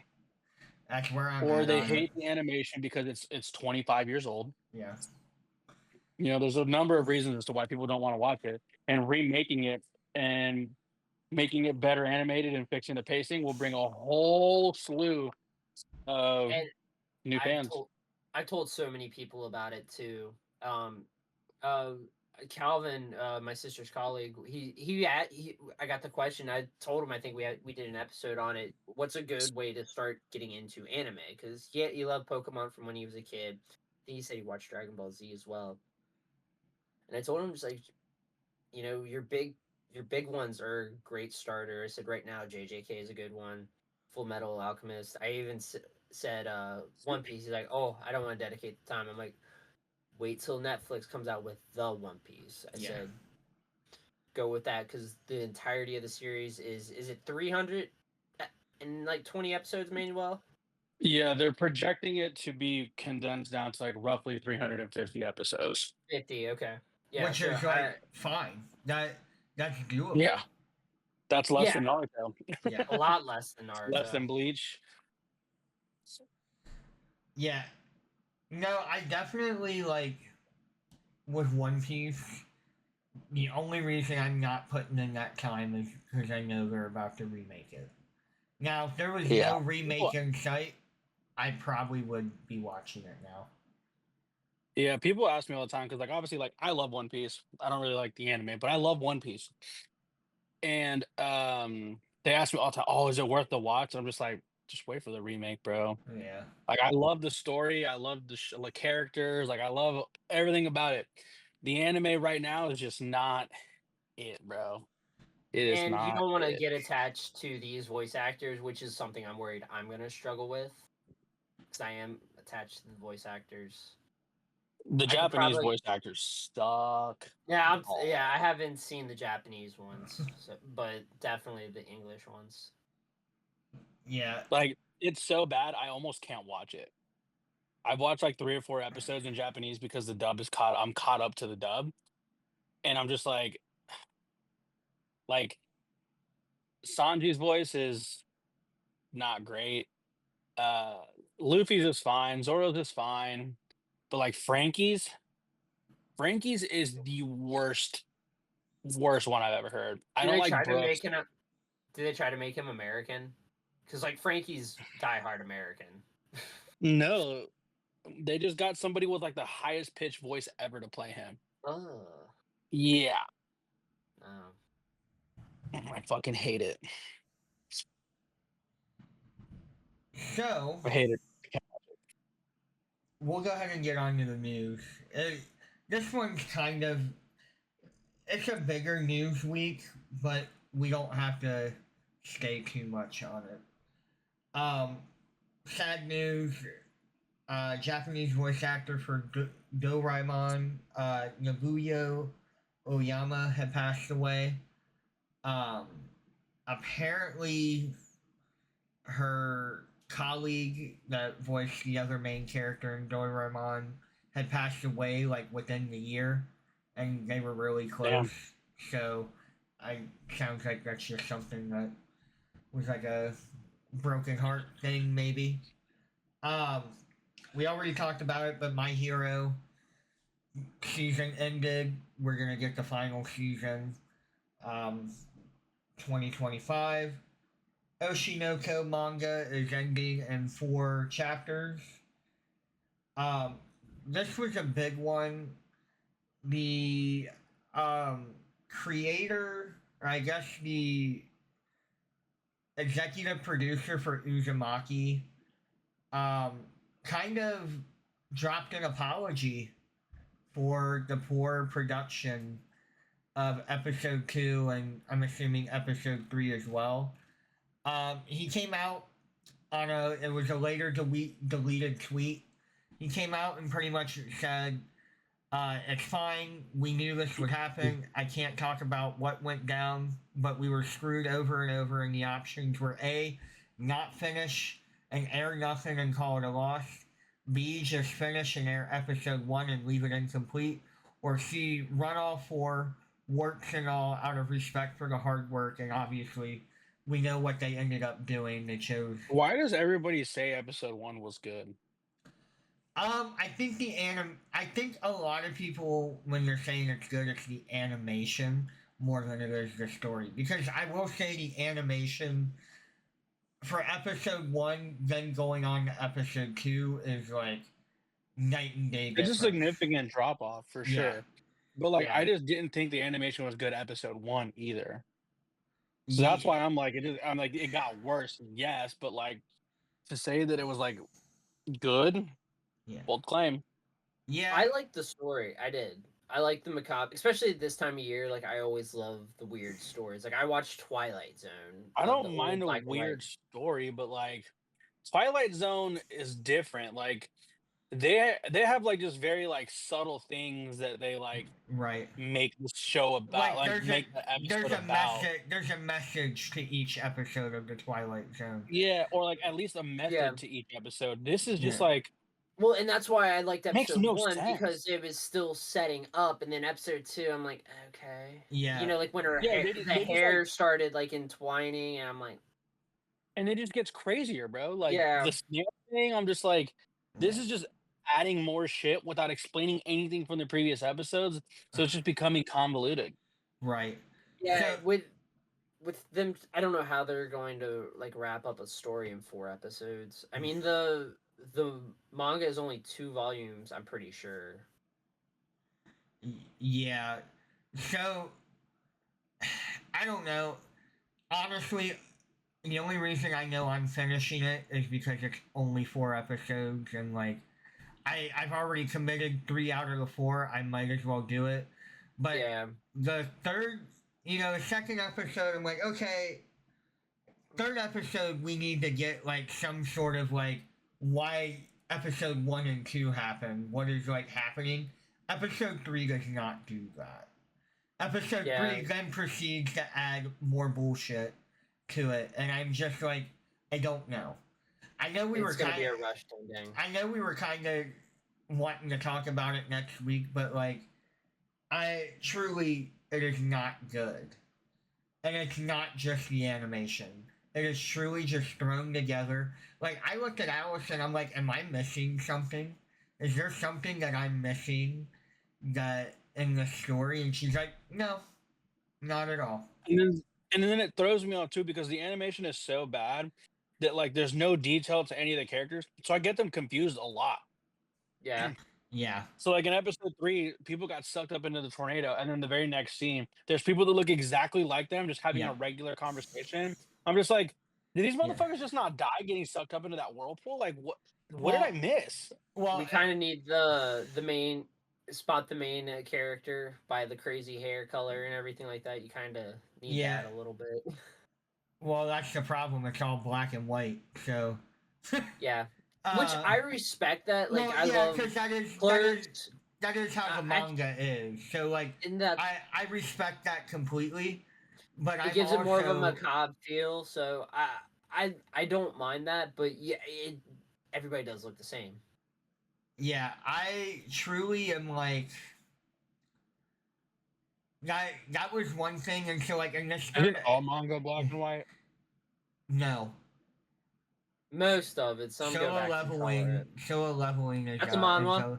That's where I'm or at they on it. hate the animation because it's 25 years old. Yeah. You know, there's a number of reasons as to why people don't want to watch it, and remaking it and making it better animated and fixing the pacing will bring a whole slew of And new fans. I told so many people about it too. Uh, Calvin, my sister's colleague, I got the question. I told him I think we did an episode on it. What's a good way to start getting into anime? Because he loved Pokemon from when he was a kid. He said he watched Dragon Ball Z as well. And I told him just like, your big ones are a great starter. I said right now JJK is a good one. Full Metal Alchemist. I even said One Piece. He's like, oh, I don't want to dedicate the time. I'm like, wait till Netflix comes out with the One Piece. I said, go with that because the entirety of the series is it 300 and like 20 episodes, Manuel? Yeah, they're projecting it to be condensed down to like roughly 350 episodes. 50, okay. Yeah, Which so is like fine. That's doable. Yeah, that's less Yeah. than Naruto. Yeah. a lot less than Naruto. Less than Bleach. Yeah. No, I definitely like with One Piece. The only reason I'm not putting in that time is because I know they're about to remake it. Now, if there was no remake in sight, I probably would be watching it now. Yeah, people ask me all the time because, like, obviously, like, I love One Piece. I don't really like the anime, but I love One Piece. And they ask me all the time, "Oh, is it worth the watch?" I'm just like, just wait for the remake, bro. Yeah. Like, I love the story. I love the characters. Like, I love everything about it. The anime right now is just not it, bro. It is And you not don't want to it. get attached to these voice actors, which is something I'm worried I'm going to struggle with because I am attached to the voice actors. The Japanese voice actors suck. Yeah, I haven't seen the Japanese ones, but definitely the English ones. Yeah. Like, it's so bad, I almost can't watch it. I've watched like 3 or 4 episodes in Japanese because the dub is I'm caught up to the dub, and I'm just like Sanji's voice is not great. Luffy's is fine, Zoro's is fine, but like Frankie's is the worst one I've ever heard. I don't like Brooks. Did they try to make him American? Because like Frankie's diehard American. No, they just got somebody with like the highest pitched voice ever to play him. Oh. Yeah. Oh. I fucking hate it. So I hate it. we'll go ahead and get on to the news. This one's it's a bigger news week, but we don't have to stay too much on it. Sad news. Japanese voice actor for Doraemon, Nobuyo Oyama, had passed away. Apparently, her colleague that voiced the other main character in Doraemon had passed away like within the year, and they were really close. Damn. So, sounds like that's just something that was like a broken heart thing, maybe. Um, we already talked about it, but My Hero season ended. We're gonna get the final season, um, 2025. Oshinoko manga is ending in 4 chapters. Um, this was a big one. The creator, or I guess the executive producer for Uzumaki, um, kind of dropped an apology for the poor production of episode 2 and I'm assuming episode 3 as well. He came out on it was a later deleted tweet. He came out and pretty much said, it's fine. We knew this would happen. I can't talk about what went down, but we were screwed over and over, and the options were A, not finish and air nothing and call it a loss, B, just finish and air episode 1 and leave it incomplete, or C, run all 4, works and all out of respect for the hard work, and obviously we know what they ended up doing. They chose. Why does everybody say episode 1 was good? I think I think a lot of people, when they're saying it's good, it's the animation more than it is the story. Because I will say the animation for episode 1, then going on to episode 2 is like night and day It's difference. a significant drop off for Yeah. sure. But like, Yeah. I just didn't think the animation was good episode 1 either. So that's why I'm like, it got worse, yes, but like to say that it was like good, Yeah. bold claim. Yeah. I liked the story. I did. I like the macabre, especially at this time of year. Like I always love the weird stories. Like I watched Twilight Zone. I the don't old mind a black and white. weird story, but like Twilight Zone is different. Like they have like just very like subtle things that they like right. make the show about, like there's make the episode there's a about. there's a message to each episode of the Twilight Zone. Yeah, or like at least a method Yeah. to each episode. This is just Yeah. like, Well, and that's why I liked Makes episode no 1 sense. because it was still setting up, and then episode 2, I'm like, okay, Yeah. you know, like when her Yeah, hair, they the just, hair like- started like entwining, and I'm like, and it just gets crazier, bro. Like Yeah. the snail thing, I'm just like, this is just adding more shit without explaining anything from the previous episodes. So it's just becoming convoluted. Right. yeah, So- with them, I don't know how they're going to like wrap up a story in 4 episodes. I mean, the manga is only 2 volumes, I'm pretty sure. Yeah. So I don't know. Honestly, the only reason I know I'm finishing it is because it's only 4 episodes, and like I've already committed 3 out of the 4. I might as well do it. But Yeah, the third, the second episode, I'm like, okay, third episode, we need to get like some sort of like why episode 1 and 2 happen. What is like happening? Episode 3 does not do that. Episode Yeah. 3 then proceeds to add more bullshit to it, and I'm just like, I don't know. I know we were it's gonna kind be of. a rush thing. I know we were kind of wanting to talk about it next week, but like, it is not good. And it's not just the animation. It is truly just thrown together. Like, I looked at Alice and I'm like, am I missing something? Is there something that I'm missing that in the story? And she's like, no, not at all. And then it throws me off too because the animation is so bad that like there's no detail to any of the characters. So I get them confused a lot. Yeah. Yeah. So like in episode 3, people got sucked up into the tornado, and then the very next scene, there's people that look exactly like them just having Yeah. a regular conversation. I'm just like, did these Yeah. motherfuckers just not die getting sucked up into that whirlpool? Like what Well, did I miss? Well, We kind of need the main character by the crazy hair color and everything like that. You kind of need Yeah. that a little bit. well, that's the problem. It's all black and white. So. Yeah, which I respect that. Like I love because that is Clerks. that is how the I- manga is. So like, In that I respect that completely, but it I'm gives it more of a also- macabre feel. So I don't mind that, but yeah, everybody does look the same. Yeah, I truly am like. That was one thing, and so like in this Isn't all manga black and white? No. Most of it. Some go back to color. Showa leveling is That's a out. And manhwa. so,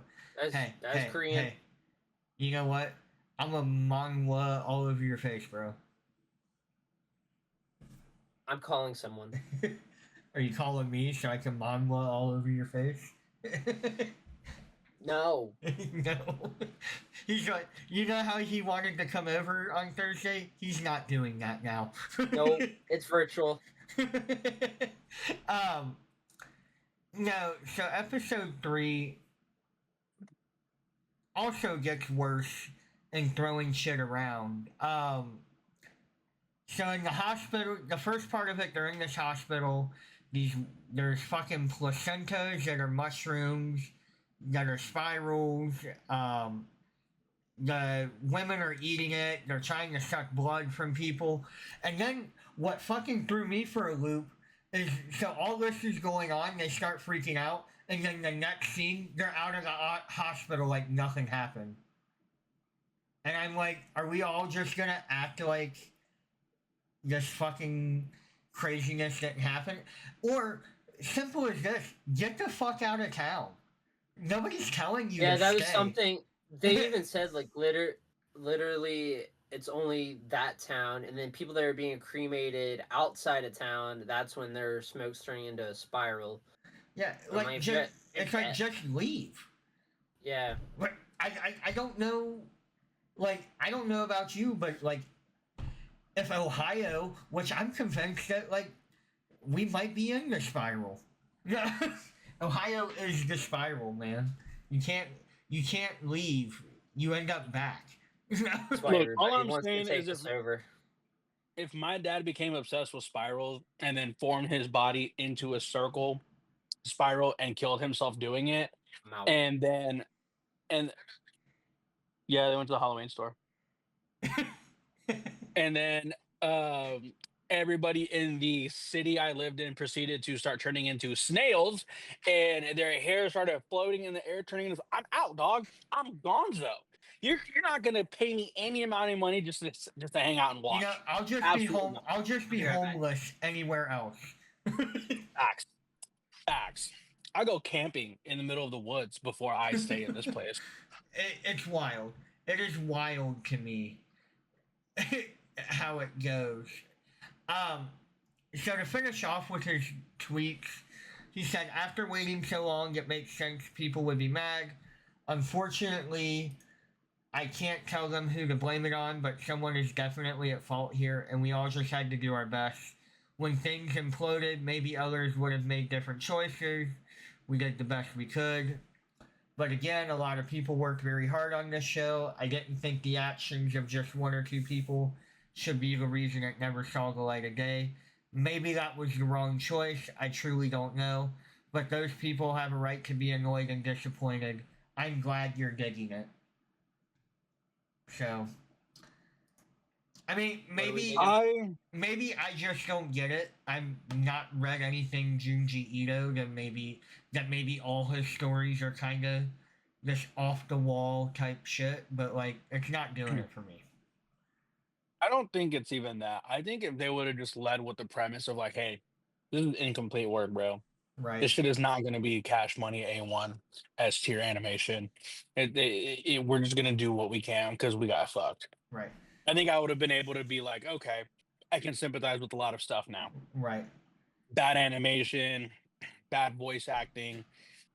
That's Korean. hey. You know what? I'm a manhwa all over your face, bro. I'm calling someone. Are you calling me so I can manhwa all over your face? No. No. He's like, you know how he wanted to come over on Thursday? He's not doing that now. Nope. It's virtual. um, no, so episode 3 also gets worse in throwing shit around. So in the hospital, the first part of it, they're in this hospital. There's fucking placentas that are mushrooms, that are spirals. The women are eating it. They're trying to suck blood from people. And then what fucking threw me for a loop is, so all this is going on. They start freaking out, and then the next scene, they're out of the hospital like nothing happened. And I'm like, are we all just gonna act like this fucking craziness didn't happen? Or simple as this: get the fuck out of town. Nobody's telling you. Yeah, to that stay. was something they even said. Like literally, it's only that town, and then people that are being cremated outside of town. That's when their smoke's turning into a spiral. Yeah, Or like it's like just leave. Yeah. But I don't know. Like, I don't know about you, but like, if Ohio, which I'm convinced that like we might be in the spiral. Yeah, Ohio is the spiral, man. You can't leave. You end up back. That's why Look, everybody all I'm wants to saying take is us over. if my dad became obsessed with spirals and then formed his body into a circle spiral and killed himself doing it, I'm out. and then and yeah, they went to the Halloween store. And then everybody in the city I lived in proceeded to start turning into snails, and their hair started floating in the air, turning into. I'm out, dog. I'm gonzo. You're not gonna pay me any amount of money just to hang out and watch. You know, I'll just Absolutely be home. not. I'll just be Be right back. homeless anywhere else. Facts. I go camping in the middle of the woods before I stay in this place. It's wild. It is wild to me how it goes. So to finish off with his tweets, he said, after waiting so long, it makes sense people would be mad. Unfortunately, I can't tell them who to blame it on, but someone is definitely at fault here, and we all just had to do our best. When things imploded, maybe others would have made different choices. We did the best we could. But again, a lot of people worked very hard on this show. I didn't think the actions of just one or two people should be the reason it never saw the light of day. Maybe that was the wrong choice. I truly don't know. But those people have a right to be annoyed and disappointed. I'm glad you're digging it. So, I mean, maybe I just don't get it. I'm not read anything Junji Ito that maybe all his stories are kind of this off the wall type shit, but like it's not doing it for me. I don't think it's even that. I think if they would have just led with the premise of like, hey, this is incomplete work, bro. Right. This shit is not going to be cash money A1 S tier animation. We're just going to do what we can because we got fucked. Right. I think I would have been able to be like, okay, I can sympathize with a lot of stuff now. Right. Bad animation, bad voice acting.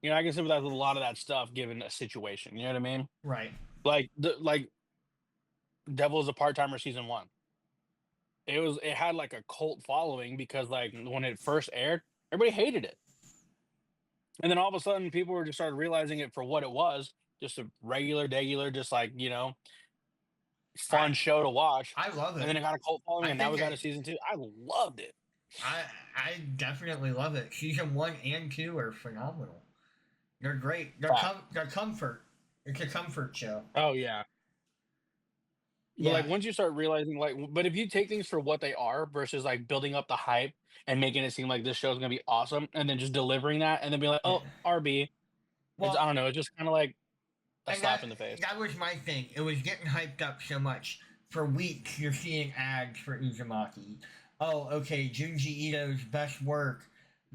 You know, I can sympathize with a lot of that stuff given a situation. You know what I mean? Right. Like Devil is a Part-Timer season 1. It had like a cult following because like when it first aired, everybody hated it. And then all of a sudden people were just started realizing it for what it was, just a regular, just like, you know, fun show to watch. I love it. And then it got a cult following, and now we got a season 2. I loved it. I definitely love it. Season 1 and 2 are phenomenal. They're great. They're comfort. It's a comfort show. Oh yeah. But like once you start realizing but if you take things for what they are versus like building up the hype and making it seem like this show's gonna be awesome and then just delivering that and then be like, oh, RB. Well, I don't know, it's just kinda like a slap in the face. That was my thing. It was getting hyped up so much. For weeks you're seeing ads for Uzumaki. oh, okay, Junji Ito's best work,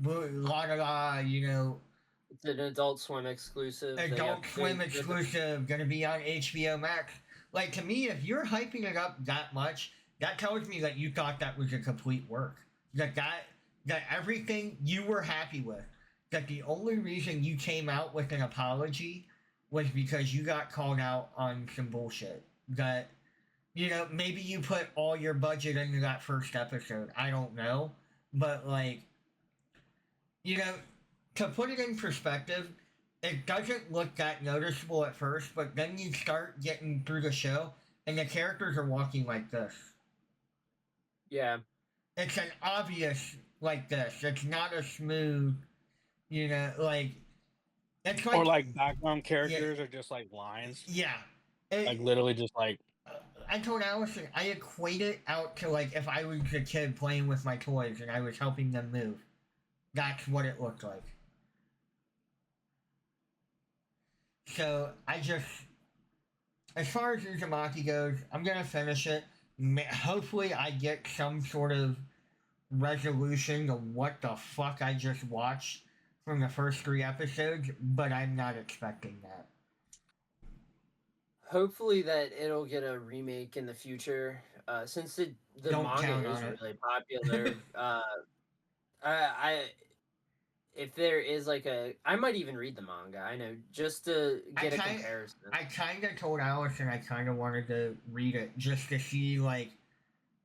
la la la, you know, It's an Adult Swim exclusive. They have Adult Swim exclusive, gonna be on HBO Max. Like, to me, if you're hyping it up that much, that tells me that you thought that was a complete work. That everything you were happy with. That the only reason you came out with an apology was because you got called out on some bullshit. That, you know, maybe you put all your budget into that first episode. I don't know. But, like, you know, to put it in perspective, it doesn't look that noticeable at first, but then you start getting through the show, and the characters are walking like this. Yeah. It's an obvious like this. It's not a smooth, you know, like it's like Or like background characters are just like lines, yeah. like literally just like. I told Allison I equate it out to like if I was a kid playing with my toys and I was helping them move. That's what it looked like. So I just, as far as Uzumaki goes, I'm gonna finish it. Hopefully, I get some sort of resolution to what the fuck I just watched from the first 3 episodes, but I'm not expecting that. Hopefully that it'll get a remake in the future. Since the Don't manga count is on it. really popular, I if there is like I might even read the manga. I know just to get a comparison. I kind of told Allison I kind of wanted to read it just to see like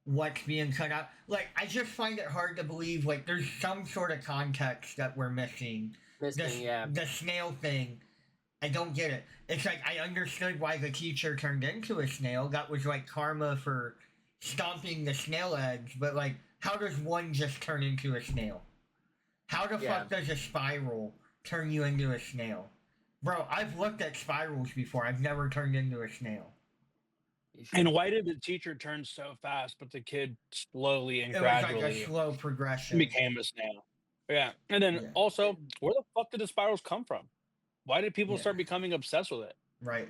what's being cut out. Like I just find it hard to believe like there's some sort of context that we're missing. Yeah. The snail thing. I don't get it. It's like I understood why the teacher turned into a snail. That was like karma for stomping the snail eggs. But like, how does one just turn into a snail? How the fuck does a spiral turn you into a snail? Bro, I've looked at spirals before. I've never turned into a snail. And why did the teacher turn so fast, but the kid slowly and gradually was like a slow progression. became a snail? Yeah. And then also, where the fuck did the spirals come from? Why did people start becoming obsessed with it? Right.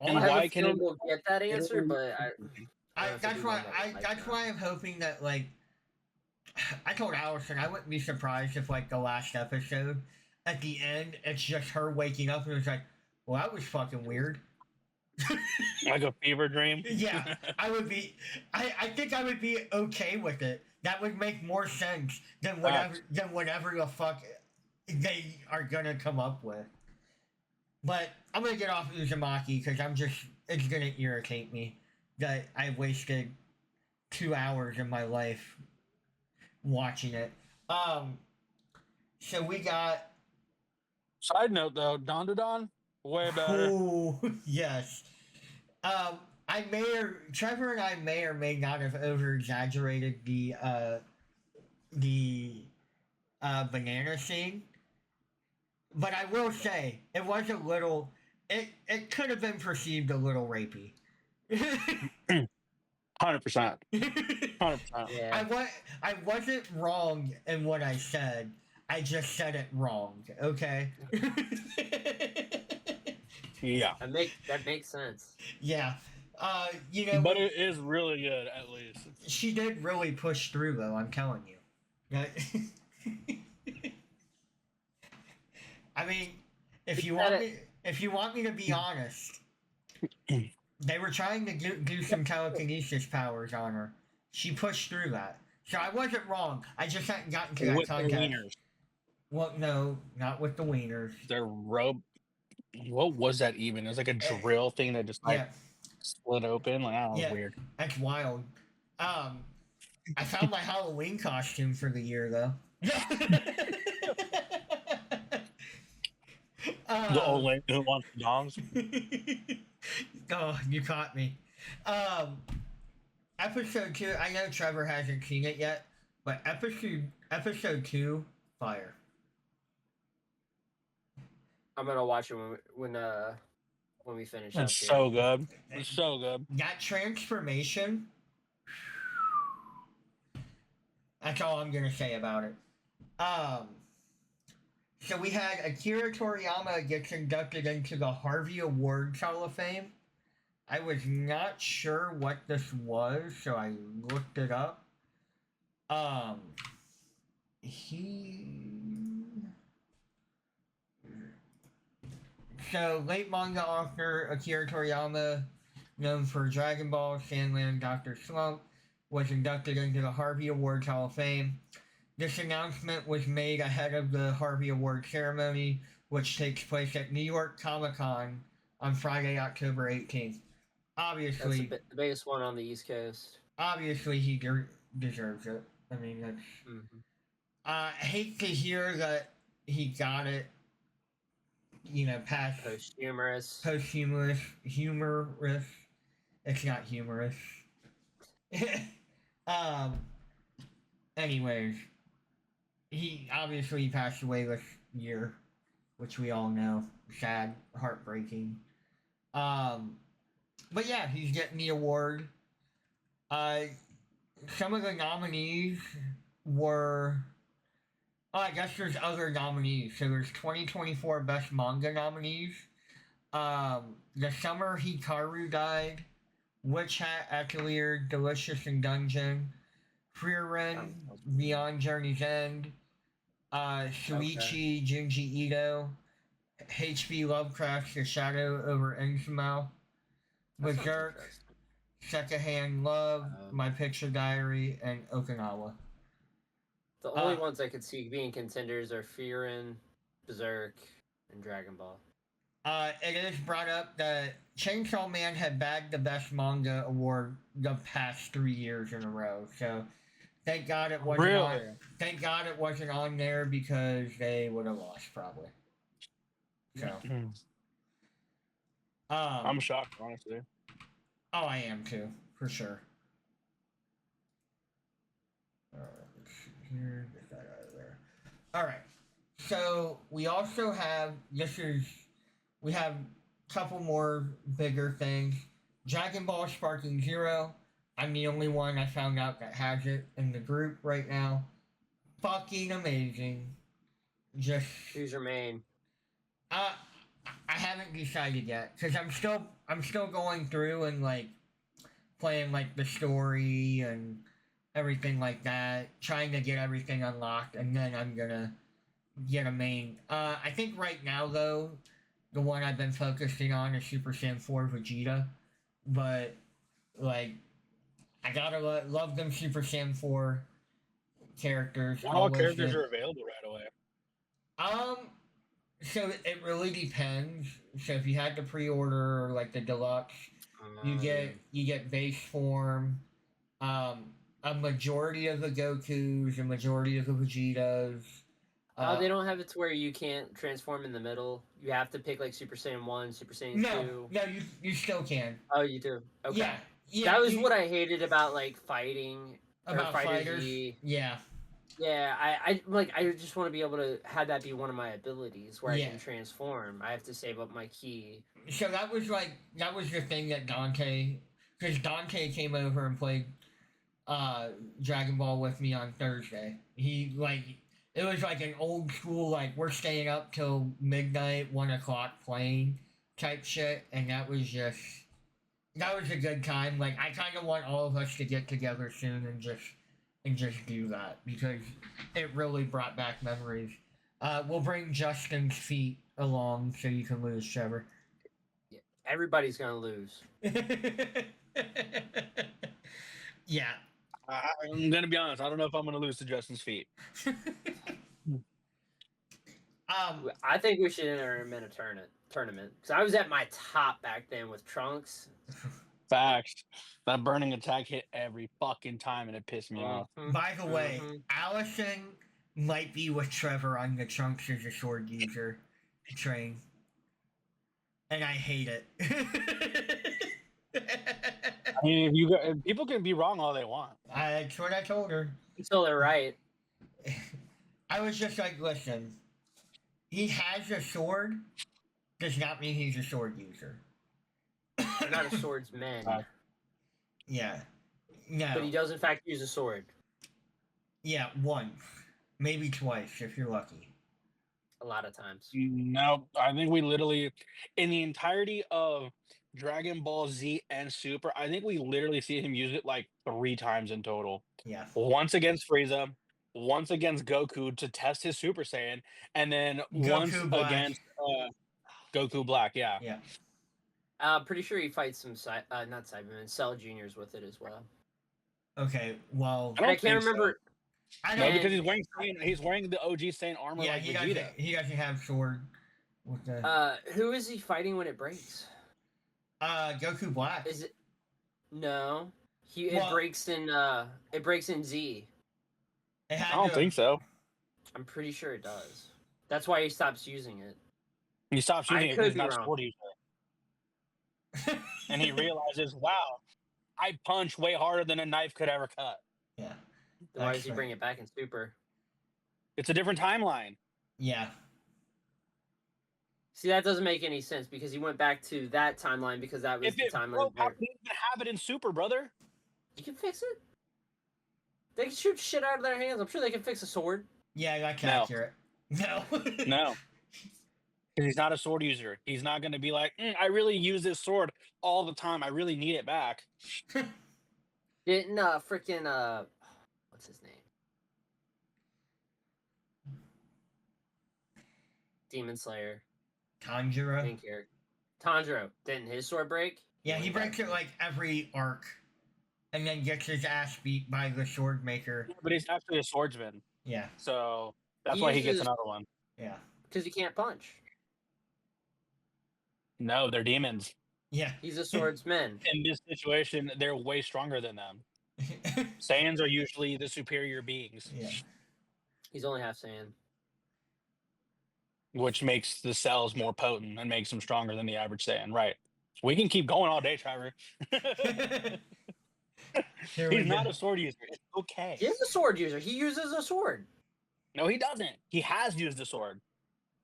And why can it get that answer? But that's why I'm hoping that like I told Allison I wouldn't be surprised if like the last episode at the end it's just her waking up and it's like, well that was fucking weird. Like a fever dream. Yeah, I would be. I think I would be okay with it. That would make more sense than whatever the fuck they are gonna come up with. But I'm gonna get off Uzumaki because it's gonna irritate me that I wasted 2 hours of my life watching it. So we got. Side note though, Don way better. Oh yes. Trevor and I may or may not have over exaggerated the banana scene. But I will say, it was a little, it could have been perceived a little rapey. 100%. 100%. Yeah. I wasn't wrong in what I said. I just said it wrong, okay? Yeah. That makes sense. Yeah. You know, but it is really good, at least. She did really push through, though, I'm telling you. I mean, if you want me to be honest, they were trying to do some telekinesis powers on her. She pushed through that. So I wasn't wrong. I just hadn't gotten to that with context. The wieners. Well, no, not with the wieners. Their rope. What was that even? It was like a drill thing that just like split open. Like, that was weird. That's wild. I found my Halloween costume for the year though. The old lady who wants the dongs. Oh, you caught me. Episode 2, I know Trevor hasn't seen it yet, but episode 2, fire. I'm gonna watch it when we finish. It's so good. It's so good. That transformation. That's all I'm gonna say about it. So we had Akira Toriyama gets inducted into the Harvey Awards Hall of Fame. I was not sure what this was, so I looked it up. Um, he so late manga author Akira Toriyama, known for Dragon Ball, Sandland, Doctor Slump, was inducted into the Harvey Awards Hall of Fame. This announcement was made ahead of the Harvey Award ceremony, which takes place at New York Comic Con on Friday, October 18th. That's Obviously, the biggest one on the East Coast. obviously he deserves it. I mean, that's. Mm-hmm. I hate to hear that he got it. Past Posthumous. humorous. It's not humorous. um. Anyways, he obviously passed away this year, which we all know. Sad, heartbreaking. But yeah, he's getting the award. Some of the nominees were. Oh, I guess there's other nominees. So there's 2024 Best Manga nominees. The Summer Hikaru died. Witch Hat Atelier, Delicious in Dungeon, Frieren, Beyond Journey's End, Shuichi Junji Ito, H.P. Lovecraft's The Shadow over Innsmouth, Berserk, Secondhand Love, My Picture Diary, and Okinawa. The only ones I could see being contenders are Frieren, Berserk, and Dragon Ball. It is brought up that Chainsaw Man had bagged the Best Manga award the past 3 years in a row. So thank God it wasn't on. Thank God it wasn't on there because they would have lost probably. So. I'm shocked, honestly. Oh, I am too, for sure. Here, get that out of there. All right. So we also have we have a couple more bigger things. Dragon Ball Sparking Zero. I'm the only one I found out that has it in the group right now. Fucking amazing. Just. Who's your main? I haven't decided yet because I'm still going through and like playing like the story and everything like that, trying to get everything unlocked, and then I'm gonna get a main. I think right now though, the one I've been focusing on is Super Saiyan 4 Vegeta, but like I gotta love them Super Saiyan 4 characters. Not all characters are available right away. So it really depends. So if you had the pre-order or like the deluxe, you get base form. A majority of the Gokus, a majority of the Vegetas. They don't have it to where you can't transform in the middle. You have to pick like Super Saiyan 1, Super Saiyan 2. No, you still can. Oh, you do? Okay. Yeah, that was what I hated about like fighting. About fighters. Yeah. Yeah, I just want to be able to have that be one of my abilities where I can transform. I have to save up my ki. So that was the thing that Dante, because Dante came over and played Dragon Ball with me on Thursday. It was like an old school, like we're staying up till midnight, 1 o'clock playing type shit, and that was a good time. Like I kind of want all of us to get together soon and just do that because it really brought back memories. We'll bring Justin's feet along so you can lose, Trevor. Yeah, everybody's gonna lose. Yeah. I'm gonna be honest. I don't know if I'm gonna lose to Justin's feet. I think we should enter him in a tournament because I was at my top back then with Trunks. Facts. That burning attack hit every fucking time and it pissed me off. By the way, Allison might be with Trevor on the Trunks as a sword user train. And I hate it. I mean, people can be wrong all they want. That's what I told her. Until they're right. I was just like, listen, he has a sword, does not mean he's a sword user. You're not a swordsman. Yeah. No. But he does in fact use a sword. Yeah, once. Maybe twice if you're lucky. A lot of times. No, I think we literally, in the entirety of Dragon Ball Z and Super, I think we literally see him use it like 3 times in total. Yeah. Once against Frieza, once against Goku to test his Super Saiyan, and then once Goku Black. against Goku Black. Yeah. Yeah. Pretty sure he fights some not Cybermen, Cell Juniors with it as well. Okay. Well, I don't I can't think so. remember. I No, don't. because he's wearing the OG Saiyan armor Yeah, like he Vegeta. doesn't have sword with the. Who is he fighting when it breaks? Goku Black. Is it? No. Well- It breaks in Z. It had I don't to- think so. I'm pretty sure it does. That's why he stops using it. He stops I using it could because he's be not a wrong. sword user. And he realizes, wow, I punch way harder than a knife could ever cut. Yeah. Then why does That's he right. bring it back in Super? It's a different timeline. Yeah. See, that doesn't make any sense because he went back to that timeline because that was If the it timeline. broke, how can you even have it in Super, brother? You can fix it. They can shoot shit out of their hands. I'm sure they can fix a sword. Yeah, that's No. accurate. No. No. Because he's not a sword user. He's not going to be like, I really use this sword all the time. I really need it back. Didn't freaking what's his name? Demon Slayer. Tanjiro. Main character. Tanjiro. Didn't his sword break? Yeah, he breaks it like every arc, and then gets his ass beat by the sword maker. But he's actually a swordsman. Yeah. So that's He why he gets uses- another one. Yeah. Because he can't punch. No, they're demons. Yeah. He's a swordsman. In this situation, they're way stronger than them. Saiyans are usually the superior beings, Yeah. He's only half Saiyan. which makes the cells more potent and makes them stronger than the average Saiyan. Right. We can keep going all day, Trevor. Here we He's not go. a sword user. It's okay. He is a sword user. He uses a sword. No, he doesn't. He has used the sword.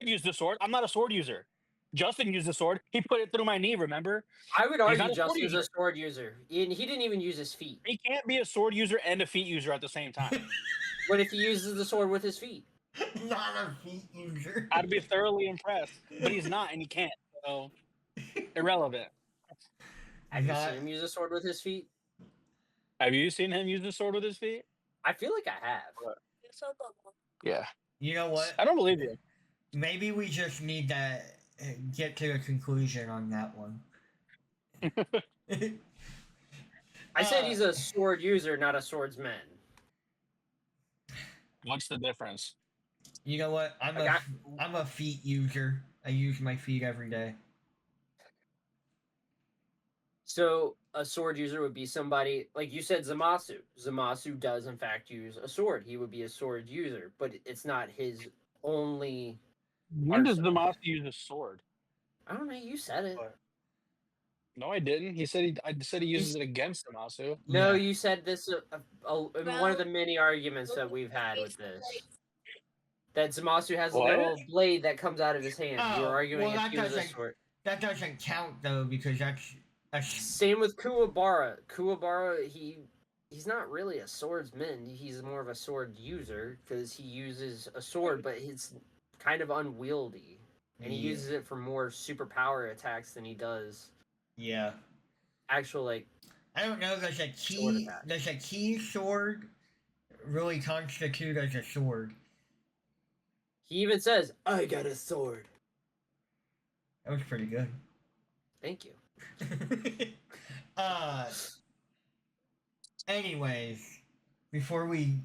He used the sword. I'm not a sword user. Justin used the sword. He put it through my knee, remember? I would He's argue not a sword Justin's a user. sword user. He didn't even use his feet. He can't be a sword user and a feet user at the same time. What if he uses the sword with his feet? Not a feet user. I'd be thoroughly impressed, but he's not, and he can't. So irrelevant. Have you Not- seen him use a sword with his feet? Have you seen him use the sword with his feet? I feel like I have. Yeah. You know what? I don't believe you. Maybe we just need to get to a conclusion on that one. I said he's a sword user, not a swordsman. What's the difference? You know what? I'm a feet user. I use my feet every day. So a sword user would be somebody like you said, Zamasu. Zamasu does in fact use a sword. He would be a sword user, but it's not his only. When does the Arsenal. master use a sword? I don't know. You said it. No, I didn't. He said I said he uses it against the Masu. No, Yeah. you said this in one of the many arguments that we've had with this. That Zamasu has a What? little blade that comes out of his hand. You were Oh, arguing well, if that he was a doesn't- sword. That doesn't count though because that's Same with Kuwabara. Kuwabara, he's not really a swordsman. He's more of a sword user because he uses a sword, but it's kind of unwieldy, and he Yeah. uses it for more superpower attacks than he does yeah. actual like. I don't know. Does a key sword really constitute as a sword? He even says, "I got a sword." That was pretty good. Thank you. Anyways, before we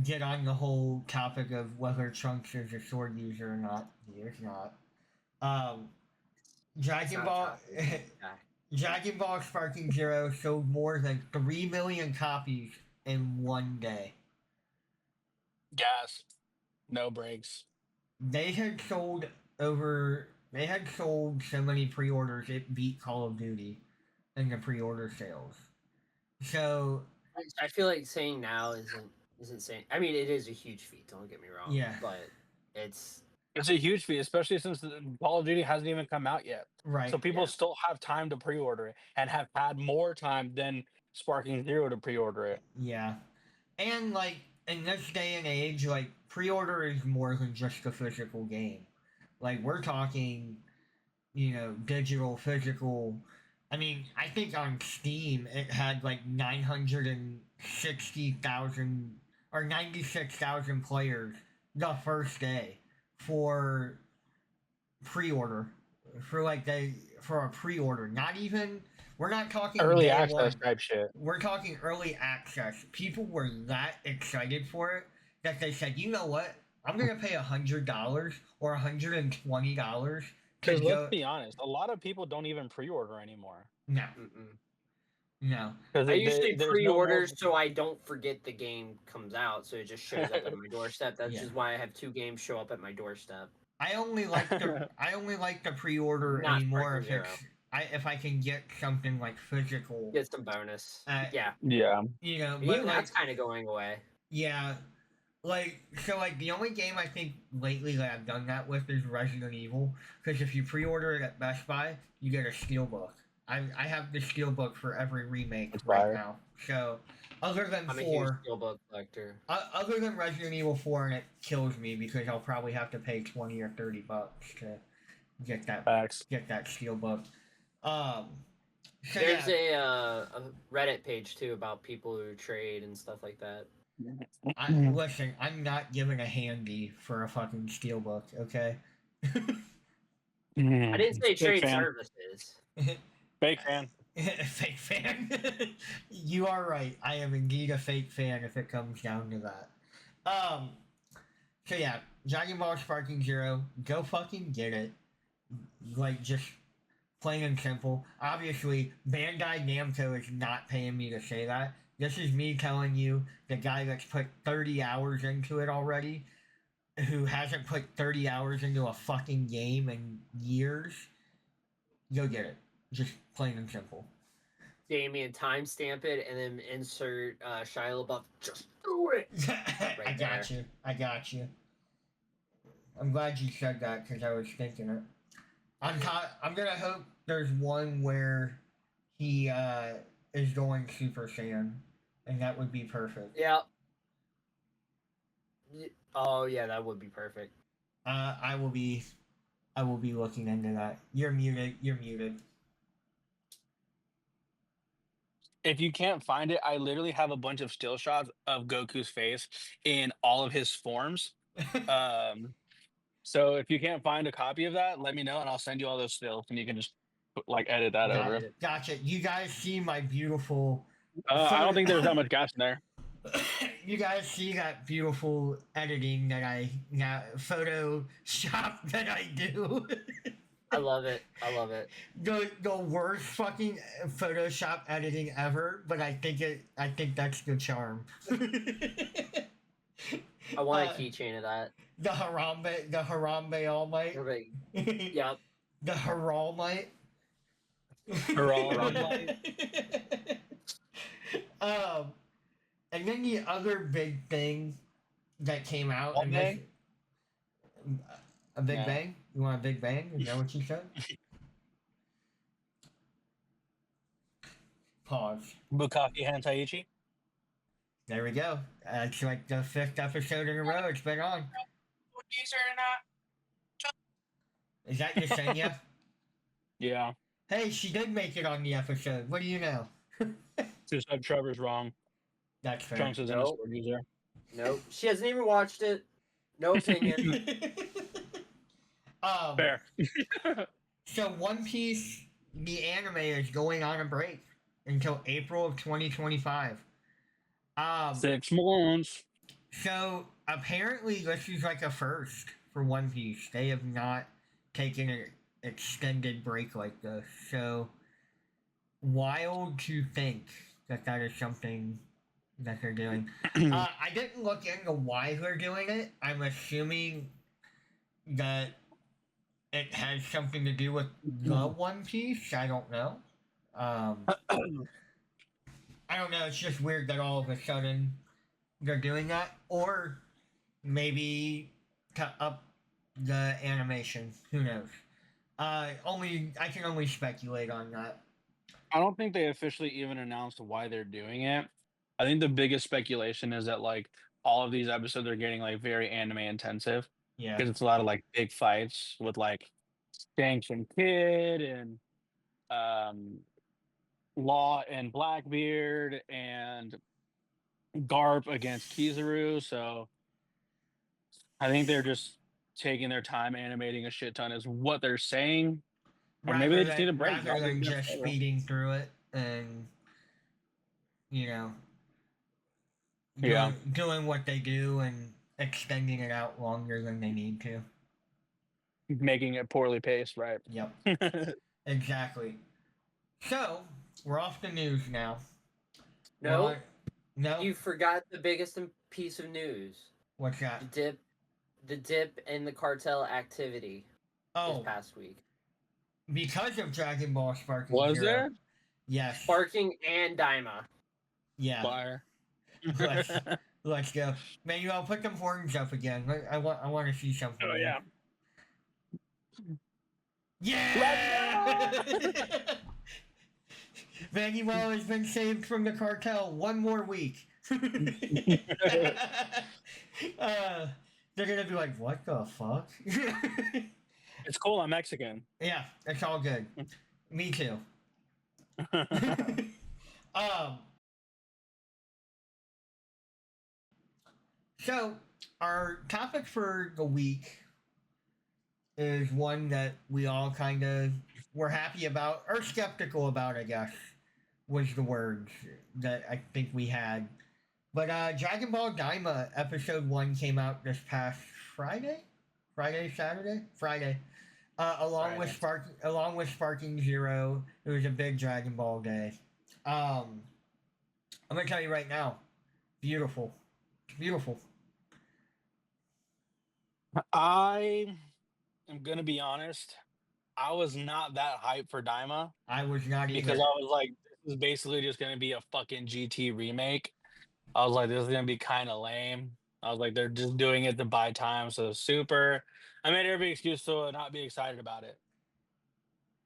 get on the whole topic of whether Trunks is a sword user or not, he is not. It's Dragon not Ball, topic. Dragon Ball Sparking Zero sold more than 3 million copies in one day. Gas. No brakes. They had sold so many pre-orders it beat Call of Duty in the pre-order sales. So I feel like saying now isn't saying. I mean, it is a huge feat. Don't get me wrong. Yeah. But it's It's a huge feat, especially since the Call of Duty hasn't even come out yet. right. So people Yeah. still have time to pre-order it and have had more time than Sparking Zero to pre-order it. Yeah. And like in this day and age, like pre-order is more than just a physical game. Like we're talking, digital, physical, I mean, I think on Steam it had like 960,000 or 96,000 players the first day for pre-order for a pre-order. Not even we're not talking Early day access one. type shit. We're talking early access. People were that excited for it that they said, you know what? I'm gonna pay $100 or $120 to Because let's go. be honest, a lot of people don't even pre-order anymore. No, Mm-mm. no. Because I usually there's no more. pre-order so I don't forget the game comes out, so it just shows up at my doorstep. That's Yeah. just why I have 2 games show up at my doorstep. I only like the pre-order Not anymore Striker if it's if I can get something like physical. Get some bonus. Yeah. Yeah. You know, but Even like that's kind of going away. yeah, like the only game I think lately that I've done that with is Resident Evil because if you pre-order it at Best Buy, you get a steelbook. I have the steelbook for every remake That's right fire. now. So other than I'm a huge 4, Steelbook collector. other than Resident Evil 4, and it kills me because I'll probably have to pay $20 or $30 to get that Facts. steelbook. So There's yeah, a Reddit page too about people who trade and stuff like that. listen, I'm not giving a handy for a fucking steelbook, okay? I didn't say Fake trade fan. services. Fake fan. Fake fan. You are right. I am indeed a fake fan if it comes down to that. So yeah, Dragon Ball Sparking Zero, go fucking get it. Like just plain and simple. Obviously, Bandai Namco is not paying me to say that. This is me telling you, the guy that's put 30 hours into it already, who hasn't put 30 hours into a fucking game in years, go get it. Just plain and simple. Damien, timestamp it and then insert Shia LaBeouf. Just do it. I got you. I got you. I'm glad you said that because I was thinking it. I'm gonna hope there's one where he is going Super Saiyan, and that would be perfect. Yeah. Oh yeah, that would be perfect. I will be looking into that. You're muted. You're muted. If you can't find it, I literally have a bunch of still shots of Goku's face in all of his forms. So if you can't find a copy of that, let me know and I'll send you all those stills and you can just like edit that over. Gotcha. You guys see my beautiful. I don't think there's that much gas in there. You guys see that beautiful editing Photoshop that I do. I love it. I love it. The worst fucking Photoshop editing ever, but I think that's the charm. I want a keychain of that. The Harambe All Might. Yep. The Haralmite. Haralmite. And then the other big thing that came out. Big Bang? A Big Bang? You want a Big Bang? Is that what you said? Pause. Bukaki Hantaichi. There we go. It's like the 5th episode in a row it's been on. Is that Yesenia? Yeah. Hey, she did make it on the episode. What do you know? Just said Trevor's wrong. That's fair. Trunks isn't a sword user. Nope. She hasn't even watched it. No opinion. Fair. So One Piece, the anime, is going on a break until April of 2025. 6 months. So apparently this is like a first for One Piece. They have not taken an extended break like this. So wild to think that is something that they're doing. I didn't look into why they're doing it. I'm assuming that it has something to do with the One Piece. I don't know. I don't know. It's just weird that all of a sudden they're doing that, or maybe to up the animation. Who knows? I can only speculate on that. I don't think they officially even announced why they're doing it. I think the biggest speculation is that like all of these episodes are getting like very anime intensive. Yeah. Because it's a lot of like big fights with like Shanks and Kid and Law and Blackbeard and Garp against Kizaru. So I think they're just taking their time animating a shit ton is what they're saying. Or maybe they just need a break. rather than just speeding through it and you know Yeah. doing what they do and extending it out longer than they need to. Making it poorly paced, right? Yep. Exactly. So we're off the news now. No, no. you forgot the biggest piece of news. What's that? The dip in the cartel activity this past week. Because of Dragon Ball Sparking Was Zero. there? Yes. Sparking and Daima. Yeah. Fire. Let's go. Manuel, put them horns up again. I want to see something. Oh yeah. Yeah! Manuel has been saved from the cartel. One more week. They're gonna be like, what the fuck? It's cool, I'm Mexican. Yeah, it's all good. Me too. So our topic for the week is one that we all kind of were happy about, or skeptical about, I guess, was the words that I think we had. But Dragon Ball Daima episode 1 came out this past Friday? Friday. Along with Sparking Zero. It was a big Dragon Ball day. I'm gonna tell you right now, beautiful. Beautiful. I am gonna be honest. I was not that hyped for Daima. I was not either. Because I was like, this is basically just gonna be a fucking GT remake. I was like, this is gonna be kind of lame. I was like, they're just doing it to buy time. So super. I made every excuse to not be excited about it.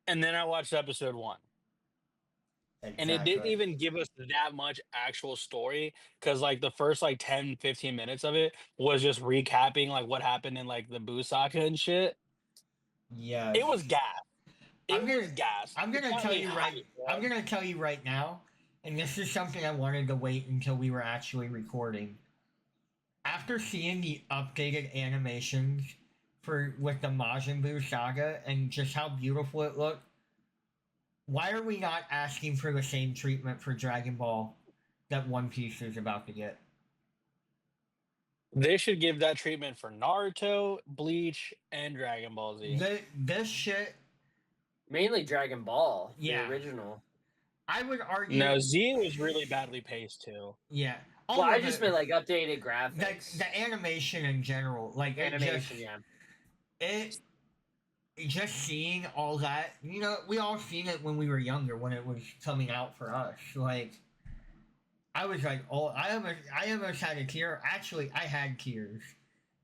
And then I watched episode 1. Exactly. And it didn't even give us that much actual story because like the first like 10-15 minutes of it was just recapping like what happened in like the Buu saga and shit. Yeah, it was gas. I'm gonna tell you right now, and this is something I wanted to wait until we were actually recording. After seeing the updated animations with the Majin Buu saga and just how beautiful it looked, why are we not asking for the same treatment for Dragon Ball that One Piece is about to get? They should give that treatment for Naruto, Bleach, and Dragon Ball Z. This shit... Mainly Dragon Ball, the original. I would argue... No, Z was really badly paced, too. Yeah. Well, I just meant, like, updated graphics. The animation in general. Like, just seeing all that, you know, we all seen it when we were younger, when it was coming out for us. Like, I was like, oh, I almost had a tear. Actually, I had tears.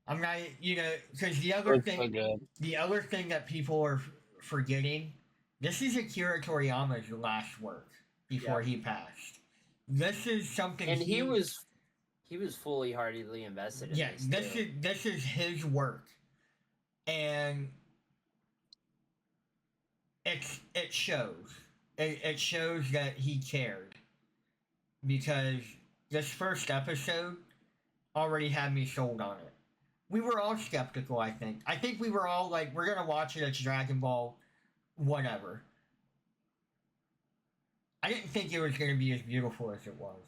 I'm not, you know, because the other thing that people are forgetting, this is Akira Toriyama's last work before he passed. This is something, and he was fully heartedly invested in this. This is his work, and it shows. It shows that he cared, because this first episode already had me sold on it. We were all skeptical, I think. I think we were all like, we're gonna watch it, it's Dragon Ball, whatever. I didn't think it was gonna be as beautiful as it was.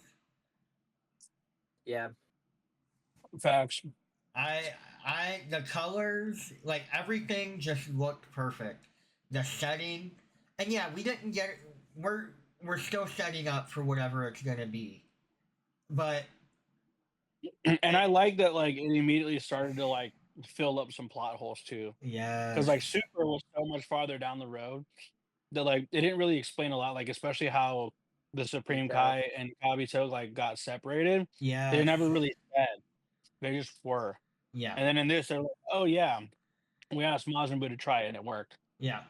Yeah. Facts. The colors, like, everything just looked perfect. The setting, and yeah, we didn't get it. We're still setting up for whatever it's gonna be, but. And I like that, like, it immediately started to, like, fill up some plot holes, too. Yeah. Because, like, Super was so much farther down the road that, like, it didn't really explain a lot, like, especially how the Supreme Kai and Kabuto, like, got separated. Yeah. They never really said. They just were. Yeah. And then in this, they're like, oh, yeah, we asked Majin Buu to try it, and it worked. Yeah.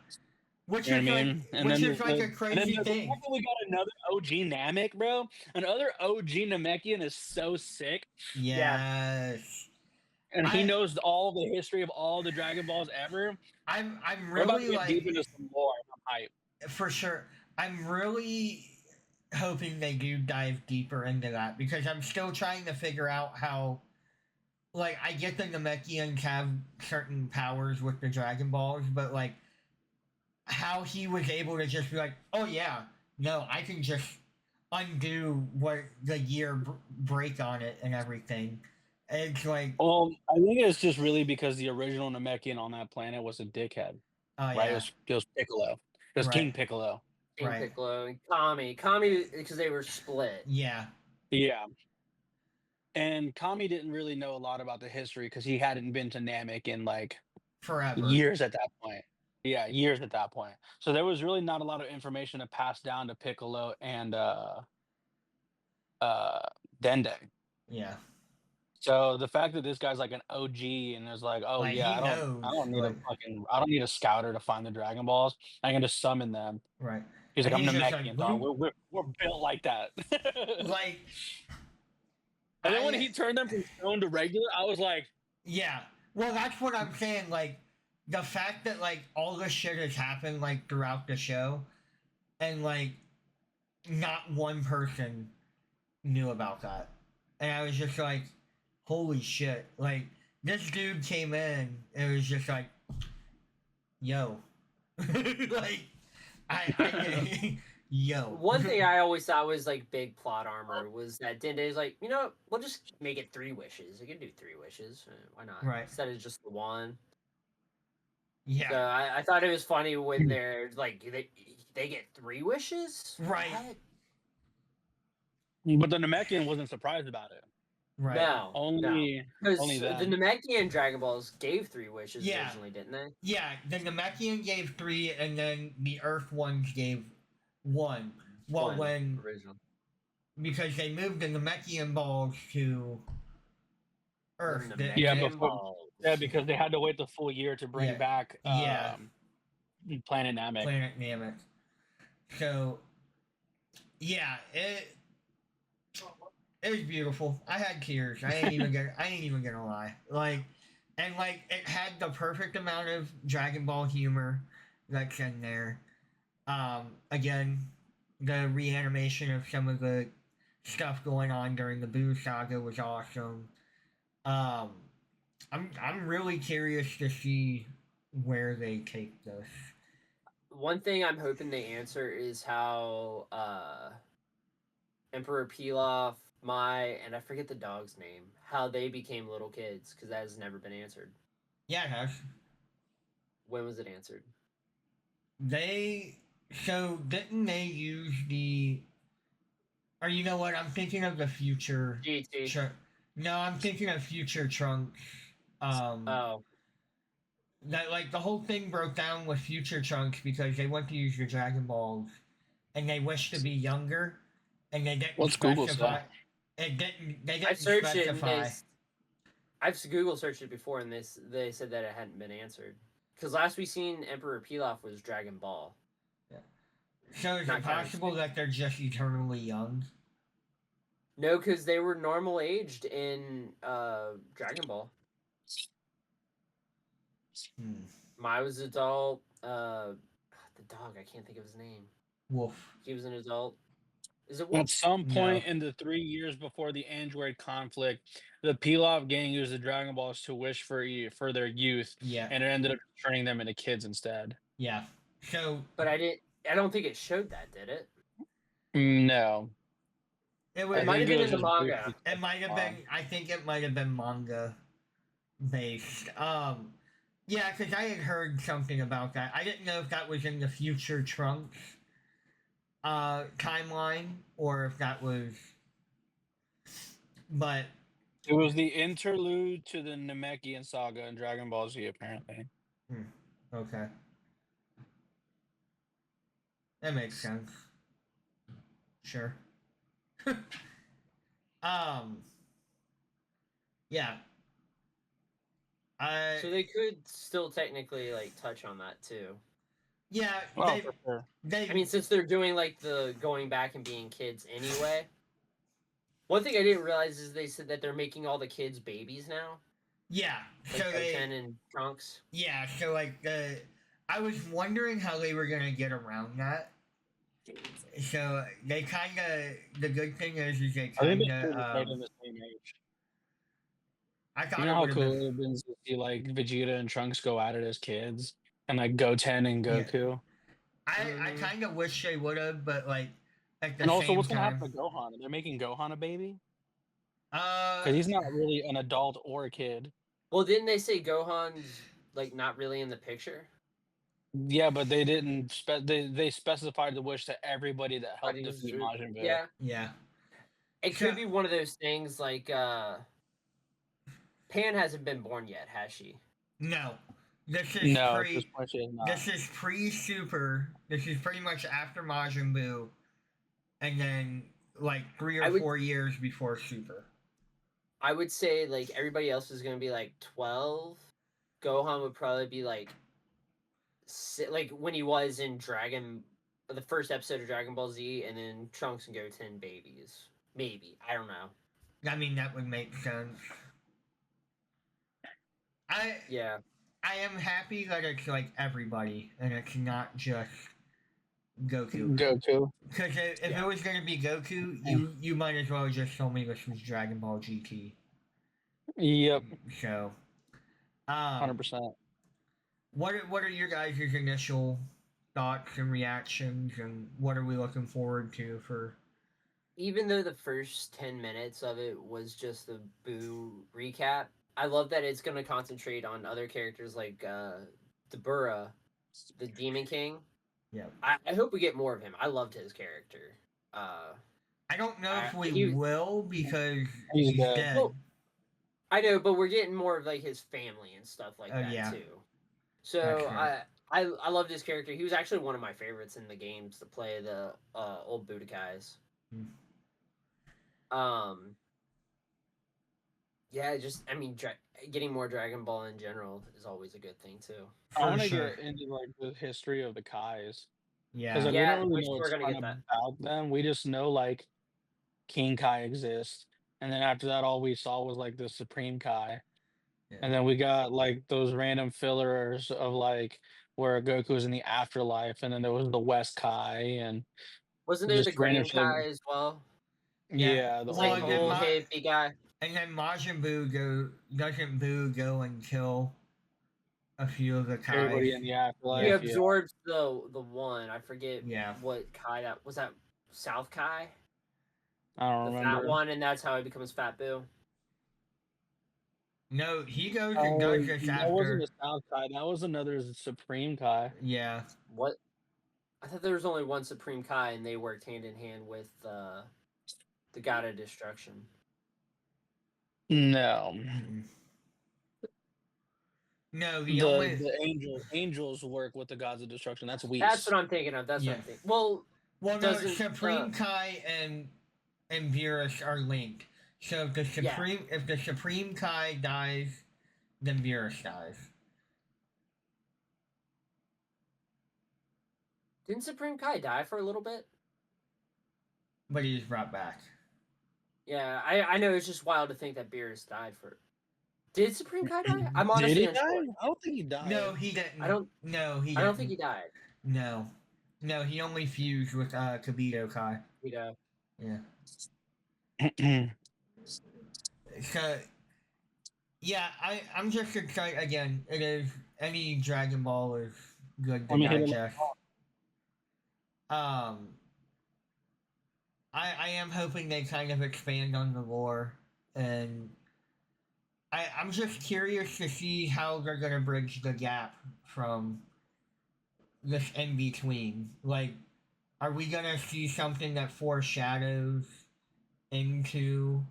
Which is like a crazy thing. We got another OG Namek, bro. Another OG Namekian is so sick. Yes. And he knows all the history of all the Dragon Balls ever. I'm We're about to really get deep into some lore. I'm hyped. For sure. I'm really hoping they do dive deeper into that because I'm still trying to figure out how. Like, I get the Namekians have certain powers with the Dragon Balls, but like, how he was able to just be like, oh yeah, no, I can just undo what the year break on it and everything. It's like, I think it's just really because the original Namekian on that planet was a dickhead, oh right? yeah, It was Piccolo. It was King right, Piccolo. King right, Piccolo and Kami because they were split. yeah, Yeah. And Kami didn't really know a lot about the history because he hadn't been to Namek in like forever, years at that point. Yeah, years at that point. So there was really not a lot of information to pass down to Piccolo and uh Dende. yeah. So the fact that this guy's like an OG and is like, oh Like yeah, he knows, like, I don't need a scouter to find the Dragon Balls. I can just summon them. right, He's and like, I'm he's just like, Namekian, dog. We're built like that. like, And then when he I, turned them from stone to regular, I was like, yeah. Well, that's what I'm saying. Like, the fact that like all this shit has happened like throughout the show, and like not one person knew about that. And I was just like, holy shit. Like, this dude came in and it was just like, yo. Like, yo. One thing I always thought was like big plot armor was that Dende's like, you know what, we'll just make it 3 wishes. You can do 3 wishes. Why not? Right. Instead of just the one. Yeah. So I thought it was funny when they're like they get 3 wishes? Right. What? but the Namekian wasn't surprised about it. Right. No. Only Because that. the Namekian Dragon Balls gave 3 wishes Yeah. originally, didn't they? Yeah, the Namekian gave 3 and then the Earth ones gave 1. Well, One when original. because they moved the Namekian balls to Earth. The Yeah, Namekian before- Balls. Yeah, because they had to wait the full year to bring Yeah. back Yeah. Planet Namek. Planet Namek. So, yeah, it was beautiful. I had tears. I ain't even gonna lie. Like, and like it had the perfect amount of Dragon Ball humor that's in there. Again, the reanimation of some of the stuff going on during the Boo saga was awesome. I'm really curious to see where they take this. One thing I'm hoping they answer is how Emperor Pilaf, Mai, and I forget the dog's name, how they became little kids, because that has never been answered. Yeah, it has. When was it answered? Didn't they use the? Or you know what? I'm thinking of the future. GT. No, I'm thinking of future Trunks. Oh. That like the whole thing broke down with future Trunks because they went to use the Dragon Balls, and they wished to be younger, and they didn't What's Google specify. say? It didn't. They didn't I've searched specify. it. I've Google searched it before, and they said that it hadn't been answered. Because last we seen Emperor Pilaf was Dragon Ball. So is it possible that they're just eternally young? No, because they were normal aged in Dragon Ball. Mai was adult. The dog, I can't think of his name. Wolf. He was an adult. Is it Wolf? At some point in the 3 years before the Android conflict, the Pilaf gang used the Dragon Balls to wish for their youth. Yeah. And it ended up turning them into kids instead. Yeah. So. But I don't think it showed that, did it? No. It might have been in the manga. It might have been. I think it might have been manga based. Yeah, because I had heard something about that. I didn't know if that was in the future Trunks timeline or if that was. But it was the interlude to the Namekian saga in Dragon Ball Z, apparently. Okay. That makes sense. Sure. Yeah. So they could still technically like touch on that too. Yeah, for sure. I mean, since they're doing like the going back and being kids anyway. One thing I didn't realize is they said that they're making all the kids babies now. Yeah, like so Goten and Trunks. Yeah, so like I was wondering how they were gonna get around that. So they kind of, the good thing is they I think kind they should have of made in the same age. I You thought know it how would have cool been it would have been to see like Vegeta and Trunks go at it as kids, and like Goten and yeah. Goku. I Hmm. kind of wish they would have, but like at the And also, same what's gonna happen time, to Gohan? They're making Gohan a baby uh, because he's not really an adult or a kid. Well, didn't they say Gohan's like not really in the picture? Yeah, but they didn't. They specified the wish to everybody that But helped defeat Majin Buu. yeah, yeah. it So could be one of those things like Pan hasn't been born yet, has she? no, this is No, at this pre, point she is not. this is pre Super. This is pretty much after Majin Buu, and then like 3 or 4 years before Super. I would say like everybody else is gonna be like 12. Gohan would probably be like like when he was in the first episode of Dragon Ball Z, and then Trunks and Goten babies. Maybe, I don't know. I mean, that would make sense. I Yeah, I am happy that it's like everybody and it's not just Goku. Goku. Because if Yeah. it was gonna be Goku, you might as well just told me this was Dragon Ball GT. Yep, So, 100%. what are your guys' initial thoughts and reactions, and what are we looking forward to for? even though the first 10 minutes of it was just the Boo recap, I love that it's going to concentrate on other characters like Dabura, the Demon King. Yeah, I hope we get more of him. I loved his character. I don't know if we He will because He's he's dead. dead. Well, I know, but we're getting more of like his family and stuff like Oh, that yeah. too. So That's right. I loved his character. He was actually one of my favorites in the games to play the old Budokais. Um, yeah, just I mean, getting more Dragon Ball in general is always a good thing too. I For want to sure. get into like the history of the Kais Yeah. because like we Yeah, don't really which know we're a gonna ton get that. about them. We just know like King Kai exists, and then after that, all we saw was like the Supreme Kai, Yeah. and then we got like those random fillers of like where Goku was in the afterlife, and then there was the West Kai, and Wasn't there the just random Grand shit. Kai as well? Yeah. Yeah, the It's Well, like old the and then old one. hippie guy. Majin Buu doesn't Buu go and kill a few of the Kais? Everybody in the He Yeah. afterlife. Yeah, absorbs the one. I forget Yeah. what Kai that was. That South Kai, I don't the fat remember. one, and that's how he becomes Fat Boo. No, he goes and Oh, does this that wasn't after. the South Kai. That was another Supreme Kai. Yeah. What? I thought there was only one Supreme Kai, and they worked hand in hand with the God of Destruction. No, No, the only. the angels work with the gods of destruction. That's Whis. That's what I'm thinking of. That's what Yeah. I'm thinking. Well, Well, no, doesn't Supreme Kai and Beerus are linked. So if the Supreme Kai dies, then Beerus dies. didn't Supreme Kai die for a little bit? But he's brought back. Yeah, I know. It's just wild to think that Beerus died for. Did Supreme Kai die? I'm Did honestly he unsure. die? I don't think he died. No, he didn't. I don't. No, he. I don't didn't. think he died. No, no, he only fused with Kibito Kai. You know. Yeah. So, yeah, I'm just excited. Again, it is any Dragon Ball is good to Let me hit him. digest. I am hoping they kind of expand on the lore, and I'm just curious to see how they're gonna bridge the gap from this in between. Like, are we gonna see something that foreshadows into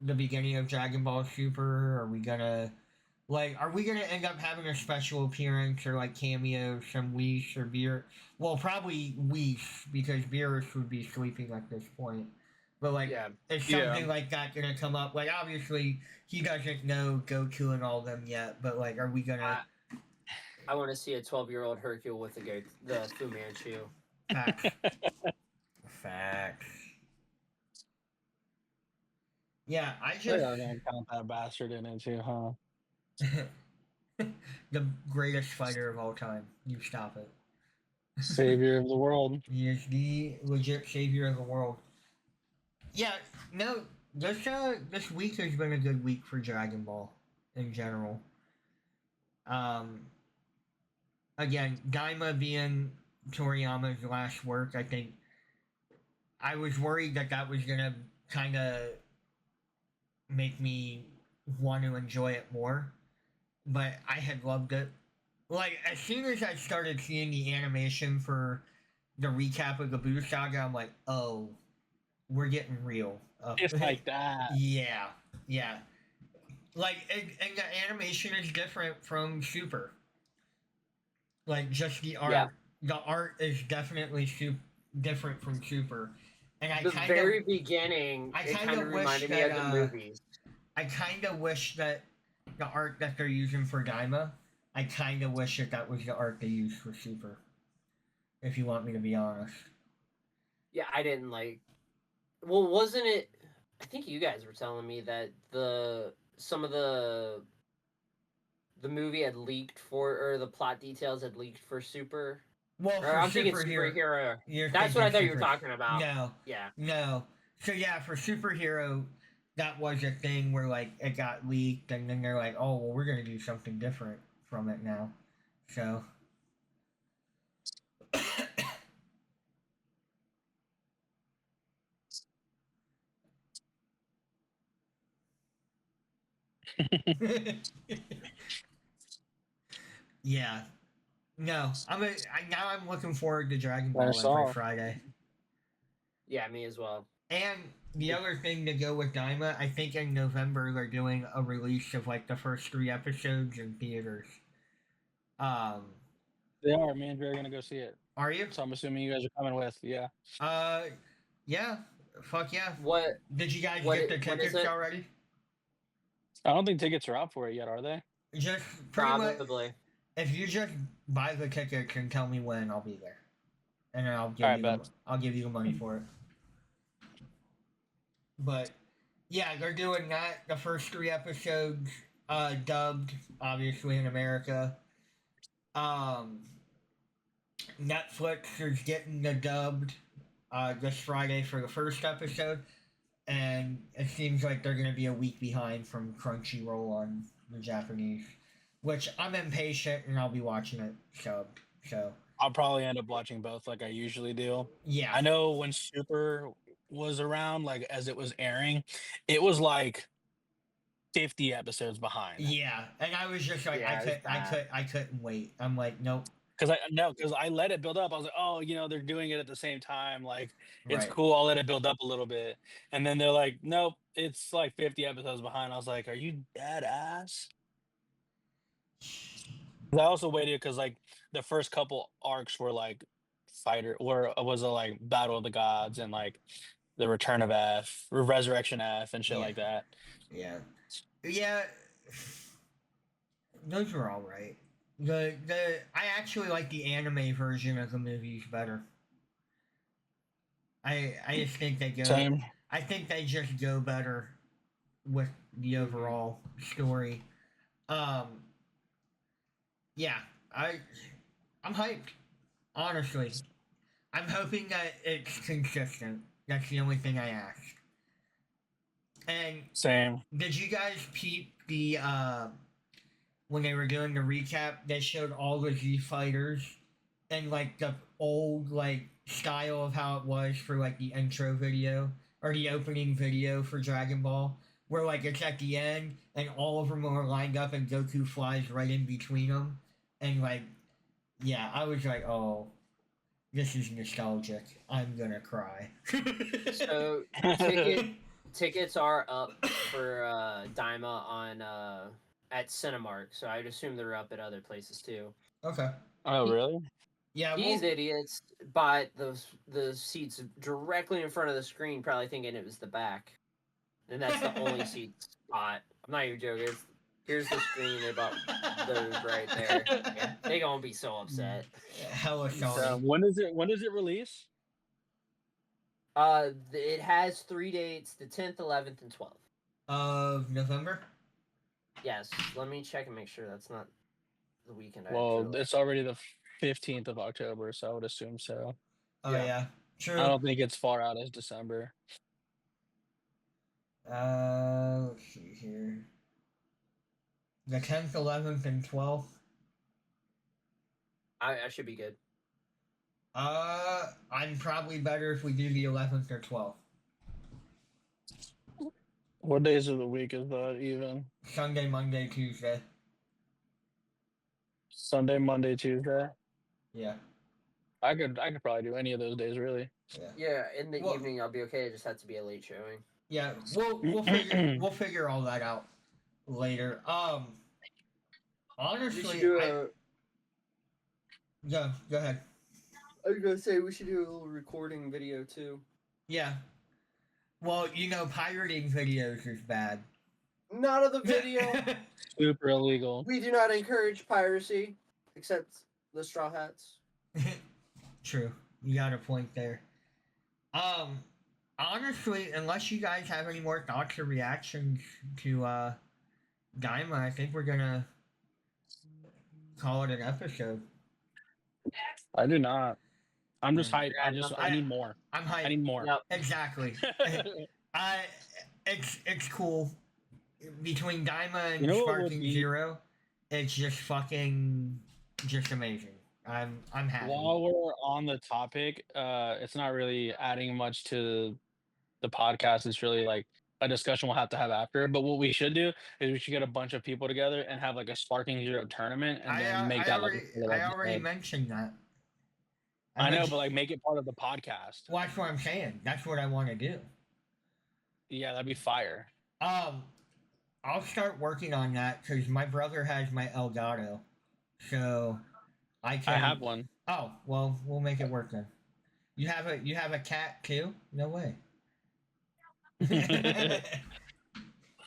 the beginning of Dragon Ball Super? Are we gonna end up having a special appearance or like cameos from Whis or Beer? Well, probably Whis because Beerus would be sleeping at this point. But like, Yeah. is something like that gonna come up? Like, obviously he doesn't know Goku and all them yet, but like, are we gonna? I want to see a 12-year-old Hercule with the Fu Manchu. Facts. Facts. Yeah, I They're just gonna count that bastard in it too, huh? the greatest fighter of all time. You stop it. Savior of the world. He is the legit savior of the world. Yeah, no, this week has been a good week for Dragon Ball in general. Um, Again, Daima being Toriyama's last work, I think I was worried that that was gonna kind of make me want to enjoy it more, but I had loved it. Like as soon as I started seeing the animation for the recap of the Buu saga, I'm like, oh, we're getting real. It's like that. Yeah, yeah. Like, and the animation is different from Super. Like, just the art. Yeah. The art is definitely different from Super. And I The kind very of, beginning, I it kind kind of of wish reminded me that, of the movies. I kind of wish that the art that they're using for Daima, I kind of wish that that was the art they used for Super. If you want me to be honest. Yeah, I didn't like. Well, wasn't it? I think you guys were telling me that some of the movie had leaked for, or the plot details had leaked for Super. Well, Or for I'm thinking superhero, superhero. you're That's what I thinking thought you were super. talking about. No, Yeah. no. So yeah, for superhero, that was a thing where like it got leaked, and then they're like, "Oh, well, we're gonna do something different from it now." So, yeah, no. Now I'm looking forward to Dragon I Ball every saw. Friday. Yeah, me as well. And the other thing to go with Daima, I think in November they're doing a release of like the first 3 episodes in theaters. Um, They are. Me and Dre are gonna go see it. are you? So I'm assuming you guys are coming with. Yeah. Uh, yeah. Fuck yeah. What? Did you guys What? get the When is tickets it? already? I don't think tickets are out for it yet, are they? Just pretty much. Probably. If you just buy the tickets and tell me when, I'll be there, and then All right, bet. I'll give you the money for it. But yeah, they're doing that. The first 3 episodes, dubbed, obviously in America. Um, Netflix is getting the dubbed this Friday for the first episode, and it seems like they're going to be a week behind from Crunchyroll on the Japanese, which I'm impatient and I'll be watching it subbed. So I'll probably end up watching both like I usually do. yeah, I know when Super was around, like as it was airing, it was like 50 episodes behind. yeah, and I was just like, Yeah, it's bad. I couldn't wait. I'm like, nope, Because I let it build up. I was like, oh, they're doing it at the same time. Like, it's right. cool. I'll let it build up a little bit. And then they're like, nope, it's like 50 episodes behind. I was like, are you dead ass? 'Cause I also waited because like the first couple arcs were like was a like Battle of the Gods and like the Return of F, Resurrection F, and shit Yeah, like that. yeah, yeah. Those were all right. The I actually like the anime version of the movies better. I just think they go. Same. I think they just go better with the overall story. Um, yeah, I'm hyped. Honestly, I'm hoping that it's consistent. That's the only thing I ask. And Same. did you guys peep the when they were doing the recap? They showed all the Z fighters and like the old like style of how it was for like the intro video or the opening video for Dragon Ball, where like it's at the end and all of them are lined up and Goku flies right in between them, and like yeah, I was like, oh, this is nostalgic. I'm gonna cry. So tickets are up for Daima on at Cinemark. So I'd assume they're up at other places too. Okay. Oh, really? Yeah. These Well. idiots bought the seats directly in front of the screen, probably thinking it was the back, and that's the only seat spot. I'm not even joking. Here's the screen. They bought those right there. Yeah, they gonna be so upset. Hella So- Sony. When does it release? It has 3 dates: the 10th, 11th, and 12th. Of November. Yes. Let me check and make sure that's not the weekend. Well, after. it's already the 15th of October, so I would assume so. Oh Yeah. yeah, true. I don't think it's far out as December. Let's see here. The 10th, 11th, and 12th. I should be good. I'm probably better if we do the 11th or 12th. What days of the week is that even? Sunday, Monday, Tuesday. Sunday, Monday, Tuesday. Yeah. I could probably do any of those days really. Yeah. Yeah, in the Well- evening I'll be okay. It just has to be a late showing. Yeah. We'll figure all that out later. Honestly, We should do go ahead. I was gonna say we should do a little recording video too. Yeah. Well, pirating videos is bad. Not of the video. Super illegal. We do not encourage piracy, except the Straw Hats. True. You got a point there. Honestly, unless you guys have any more thoughts or reactions to Daima, I think we're gonna call it an episode. I do not. I'm just hyped. Yeah, I need more. I'm hyped. I need more. Yep. Exactly. It's cool. Between Daima and You know what would Sparking be- Zero, it's just amazing. I'm happy. While we're on the topic, it's not really adding much to the podcast. It's really like a discussion we'll have to have after. But what we should do is we should get a bunch of people together and have like a Sparking Zero tournament and then make that I already mentioned that. I know, but like make it part of the podcast. Well, that's what I'm saying. That's what I want to do. Yeah, that'd be fire. I'll start working on that because my brother has my Elgato, so I can. I have one. Oh well, we'll make it work then. You have a cat too? No way.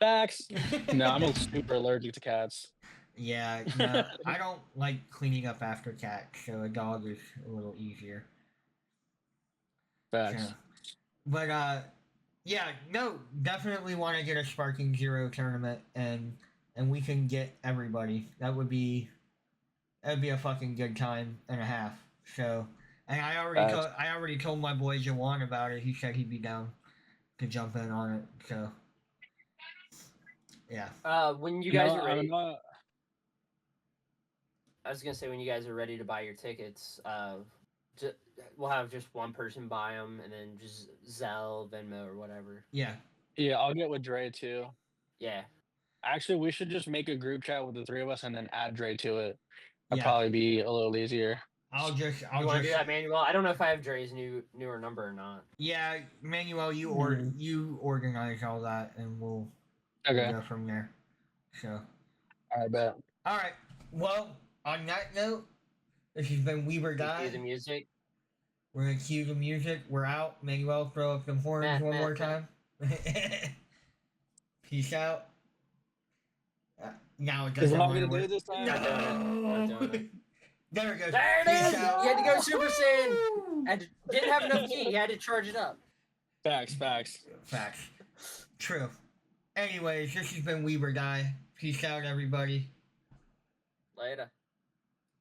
Facts. No, I'm super allergic to cats. Yeah, no, I don't like cleaning up after cats, so a dog is a little easier. Facts. So, but yeah, no, definitely want to get a Sparking Zero tournament, and we can get everybody. That'd be a fucking good time and a half. So, and I already told my boy Jawan about it. He said he'd be down to jump in on it. So, yeah. When you guys are ready, not- I was gonna say when you guys are ready to buy your tickets, we'll have just one person buy them, and then just Zelle, Venmo, or whatever. Yeah. Yeah, I'll get with Dre too. Yeah. Actually, we should just make a group chat with the three of us and then add Dre to it. That'd Yeah. probably be a little easier. I'll You want to do that, Manuel? I don't know if I have Dre's newer number or not. Yeah, Manuel, you organize all that, and we'll go from there. So. I bet. All right. Well, on that note, this has been Weaver Cue Guy. the music. We're gonna cue the music. We're out. Manuel, throw up the horns Matt, one Matt, more Matt. time. Peace out. Now it Is doesn't it not want to gonna do work. it this time? Not No. doing it. There it goes. There it Peace is! out. You had to go Super Saiyan. Woo! And didn't have enough key. You had to charge it up. Facts. Facts. True. Anyways, this has been Weaver Guy. Peace out, everybody. Later.